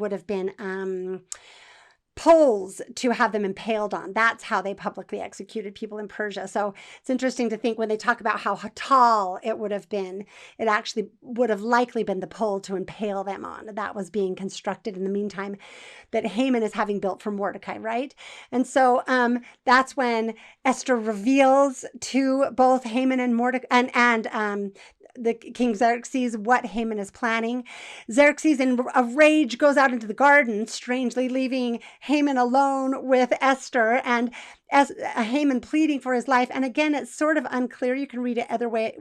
poles to have them impaled on. That's how they publicly executed people in Persia. So it's interesting to think when they talk about how tall it would have been, it actually would have likely been the pole to impale them on. That was being constructed in the meantime, that Haman is having built for Mordecai, right? And so that's when Esther reveals to both Haman and Mordecai and the King Xerxes what Haman is planning. Xerxes, in a rage, goes out into the garden, strangely leaving Haman alone with Esther, and Haman pleading for his life. And again, it's sort of unclear. You can read it either way,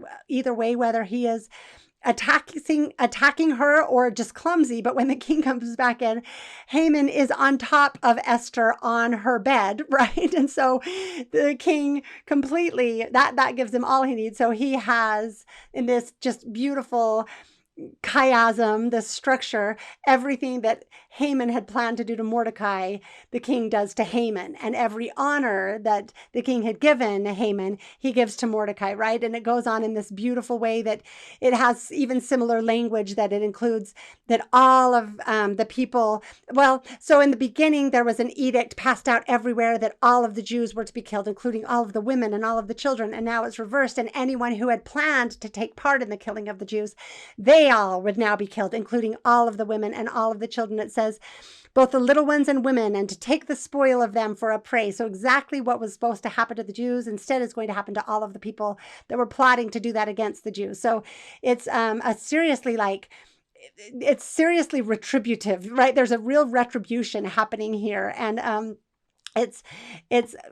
whether he is attacking her or just clumsy. But when the king comes back in, Haman is on top of Esther on her bed, right? And so the king completely, that gives him all he needs. So he has, in this just beautiful chiasm, this structure, everything that Haman had planned to do to Mordecai, the king does to Haman. And every honor that the king had given Haman, he gives to Mordecai, right? And it goes on in this beautiful way that it has even similar language, that it includes that all of the people, so in the beginning, there was an edict passed out everywhere that all of the Jews were to be killed, including all of the women and all of the children. And now it's reversed. And anyone who had planned to take part in the killing of the Jews, they all would now be killed, including all of the women and all of the children. It says, both the little ones and women, and to take the spoil of them for a prey. So exactly what was supposed to happen to the Jews instead is going to happen to all of the people that were plotting to do that against the Jews. So it's it's seriously retributive, right? There's a real retribution happening here. And it's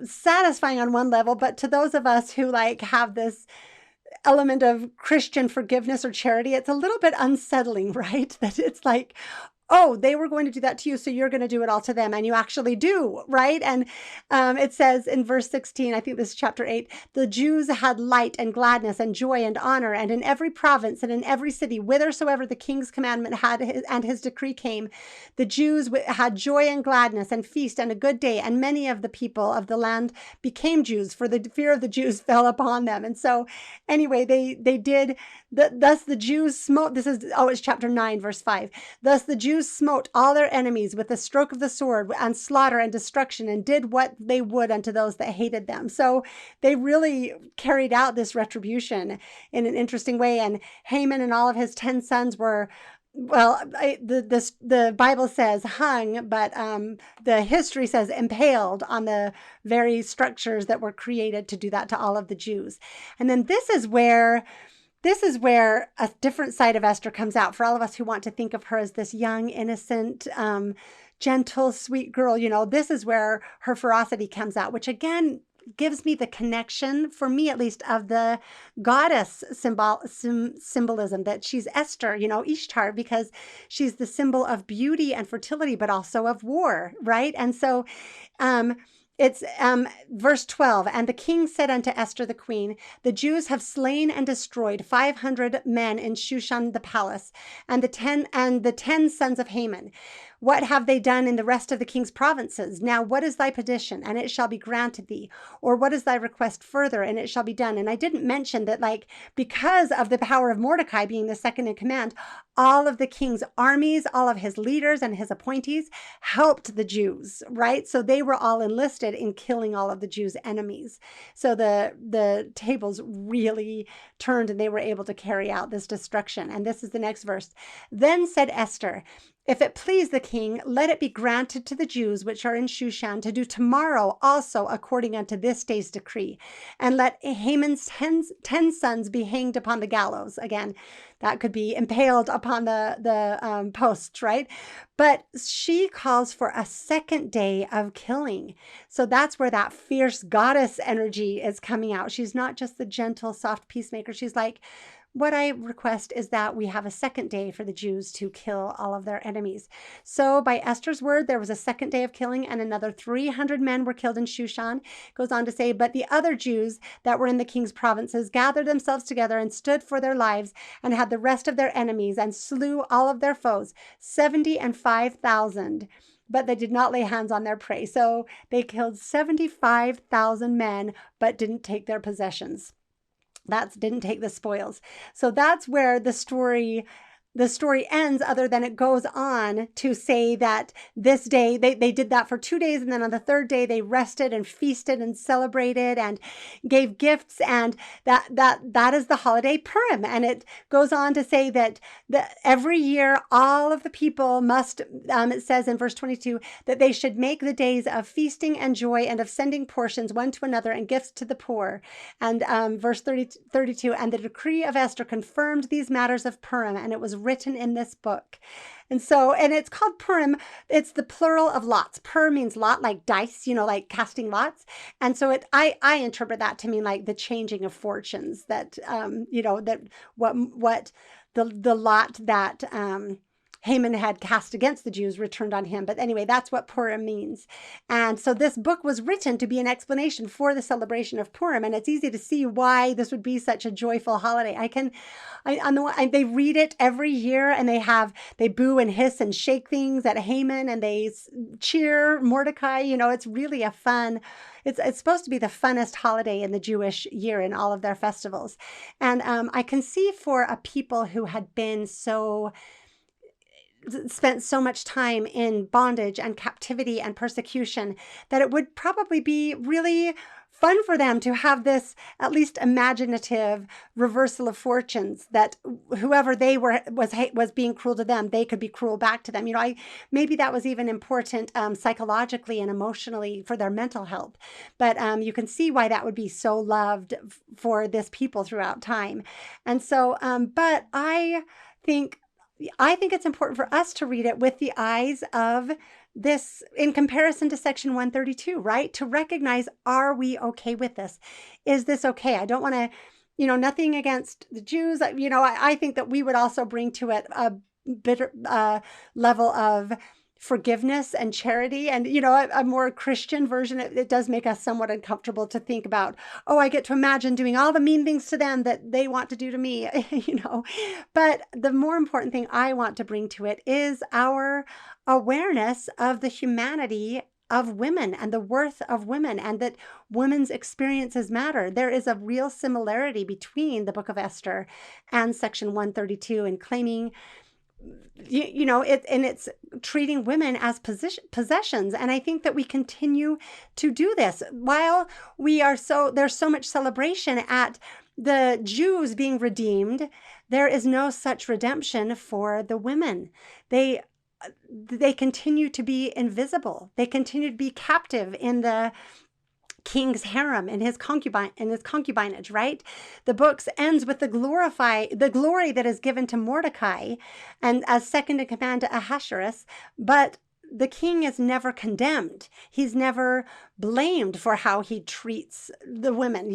satisfying on one level, but to those of us who have this element of Christian forgiveness or charity, it's a little bit unsettling, right? That it's like, oh, they were going to do that to you, so you're going to do it all to them. And you actually do, right? And it says in verse 16, I think this is chapter 8, the Jews had light and gladness and joy and honor, and in every province and in every city, whithersoever the king's commandment and his decree came, the Jews had joy and gladness and feast and a good day. And many of the people of the land became Jews, for the fear of the Jews fell upon them. And so anyway, they did, thus the Jews smote, it's chapter 9, verse 5. Thus the Jews smote all their enemies with the stroke of the sword and slaughter and destruction, and did what they would unto those that hated them. So they really carried out this retribution in an interesting way. And Haman and all of his 10 sons were, the Bible says hung, but the history says impaled on the very structures that were created to do that to all of the Jews. And then this is where a different side of Esther comes out for all of us who want to think of her as this young, innocent, gentle, sweet girl. This is where her ferocity comes out, which again gives me the connection, for me at least, of the goddess symbolism, that she's Esther, Ishtar, because she's the symbol of beauty and fertility, but also of war, right? And so it's verse 12. And the king said unto Esther the queen, the Jews have slain and destroyed 500 men in Shushan the palace, and the 10 sons of Haman. What have they done in the rest of the king's provinces? Now, what is thy petition? And it shall be granted thee. Or what is thy request further? And it shall be done. And I didn't mention that, because of the power of Mordecai being the second in command, all of the king's armies, all of his leaders and his appointees helped the Jews, right? So they were all enlisted in killing all of the Jews' enemies. So the tables really turned, and they were able to carry out this destruction. And this is the next verse. Then said Esther, If it please the king, let it be granted to the Jews which are in Shushan to do tomorrow also according unto this day's decree. And let Haman's 10 sons be hanged upon the gallows. Again, that could be impaled upon the posts, right? But she calls for a second day of killing. So that's where that fierce goddess energy is coming out. She's not just the gentle, soft peacemaker. She's like, what I request is that we have a second day for the Jews to kill all of their enemies. So by Esther's word, there was a second day of killing, and another 300 men were killed in Shushan. It goes on to say, but the other Jews that were in the king's provinces gathered themselves together and stood for their lives and had the rest of their enemies and slew all of their foes, 75,000. But they did not lay hands on their prey. So they killed 75,000 men, but didn't take their possessions. Didn't take the spoils. So that's where the story ends, other than it goes on to say that this day, they did that for 2 days, and then on the third day they rested and feasted and celebrated and gave gifts, and that is the holiday Purim. And it goes on to say that every year all of the people must, it says in verse 22, that they should make the days of feasting and joy and of sending portions one to another and gifts to the poor. And verse 32, and the decree of Esther confirmed these matters of Purim, and it was written in this book. And it's called Purim. It's the plural of lots. Pur means lot, like dice, like casting lots. And so I interpret that to mean like the changing of fortunes, that, that what the lot that, Haman had cast against the Jews returned on him. But anyway, that's what Purim means. And so this book was written to be an explanation for the celebration of Purim. And it's easy to see why this would be such a joyful holiday. They read it every year, and they boo and hiss and shake things at Haman, and they cheer Mordecai. It's really a fun, it's supposed to be the funnest holiday in the Jewish year in all of their festivals. And I can see for a people who had been spent so much time in bondage and captivity and persecution, that it would probably be really fun for them to have this at least imaginative reversal of fortunes, that whoever they was being cruel to them, they could be cruel back to them. Maybe that was even important psychologically and emotionally for their mental health. But you can see why that would be so loved for this people throughout time. And so, but I think it's important for us to read it with the eyes of this, in comparison to section 132, right? To recognize, are we okay with this? Is this okay? I don't want to, nothing against the Jews. I think that we would also bring to it a bitter level of forgiveness and charity, and a more Christian version. It does make us somewhat uncomfortable to think about, I get to imagine doing all the mean things to them that they want to do to me. But the more important thing I want to bring to it is our awareness of the humanity of women and the worth of women, and that women's experiences matter. There is a real similarity between the book of Esther and section 132 in claiming it's treating women as possessions. And I think that we continue to do this while there's so much celebration at the Jews being redeemed. There is no such redemption for the women. They continue to be invisible. They continue to be captive in the king's harem and his concubinage, right? The book ends with the glory that is given to Mordecai and as second in command to Ahasuerus, but the king is never condemned. He's never blamed for how he treats the women.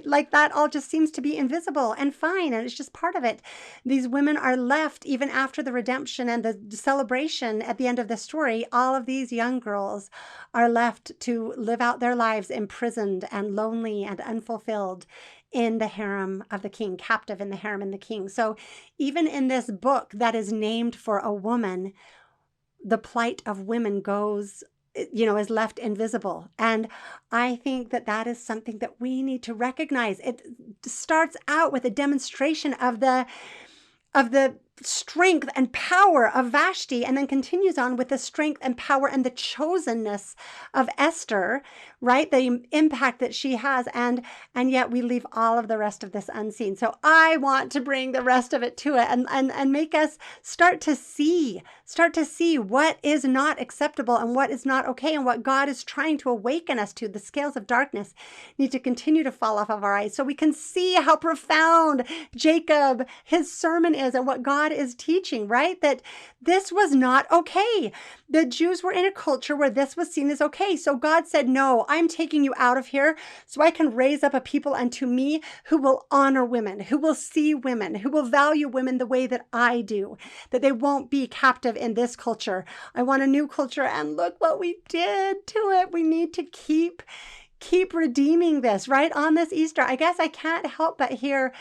Like that all just seems to be invisible and fine, and it's just part of it. These women are left, even after the redemption and the celebration at the end of the story, all of these young girls are left to live out their lives imprisoned and lonely and unfulfilled in the harem of the king, captive in the harem of the king. So even in this book that is named for a woman, the plight of women is left invisible. And I think that is something that we need to recognize. It starts out with a demonstration of the strength and power of Vashti, and then continues on with the strength and power and the chosenness of Esther, right? The impact that she has, and yet we leave all of the rest of this unseen. So I want to bring the rest of it to it, and make us start to see what is not acceptable and what is not okay, and what God is trying to awaken us to. The scales of darkness need to continue to fall off of our eyes so we can see how profound Jacob, his sermon is, and what God is teaching, right? That this was not okay. The Jews were in a culture where this was seen as okay. So God said, no, I'm taking you out of here so I can raise up a people unto me who will honor women, who will see women, who will value women the way that I do, that they won't be captive in this culture. I want a new culture, and look what we did to it. We need to keep redeeming this, right? On this Easter, I guess I can't help but hear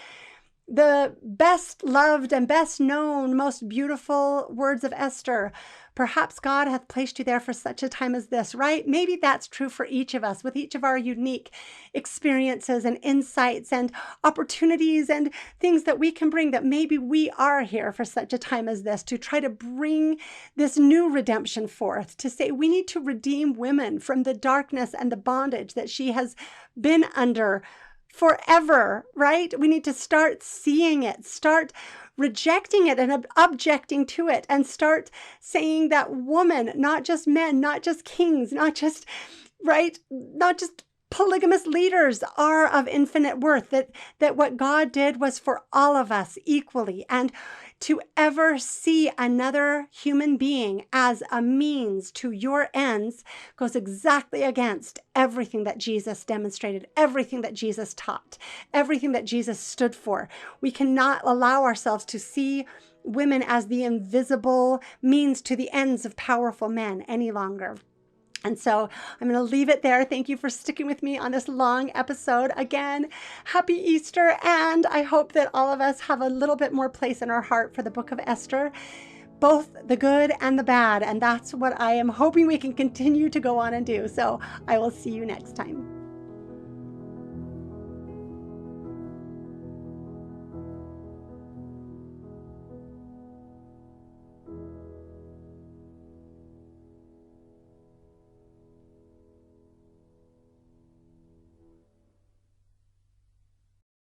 the best loved and best known, most beautiful words of Esther. Perhaps God hath placed you there for such a time as this, right? Maybe that's true for each of us, with each of our unique experiences and insights and opportunities and things that we can bring, that maybe we are here for such a time as this, to try to bring this new redemption forth, to say we need to redeem women from the darkness and the bondage that she has been under forever, right? We need to start seeing it, start rejecting it and objecting to it, and start saying that woman, not just men, not just kings, not just, right, not just polygamous leaders, are of infinite worth, that what God did was for all of us equally. And to ever see another human being as a means to your ends goes exactly against everything that Jesus demonstrated, everything that Jesus taught, everything that Jesus stood for. We cannot allow ourselves to see women as the invisible means to the ends of powerful men any longer. And so I'm going to leave it there. Thank you for sticking with me on this long episode. Again, happy Easter. And I hope that all of us have a little bit more place in our heart for the book of Esther, both the good and the bad. And that's what I am hoping we can continue to go on and do. So I will see you next time.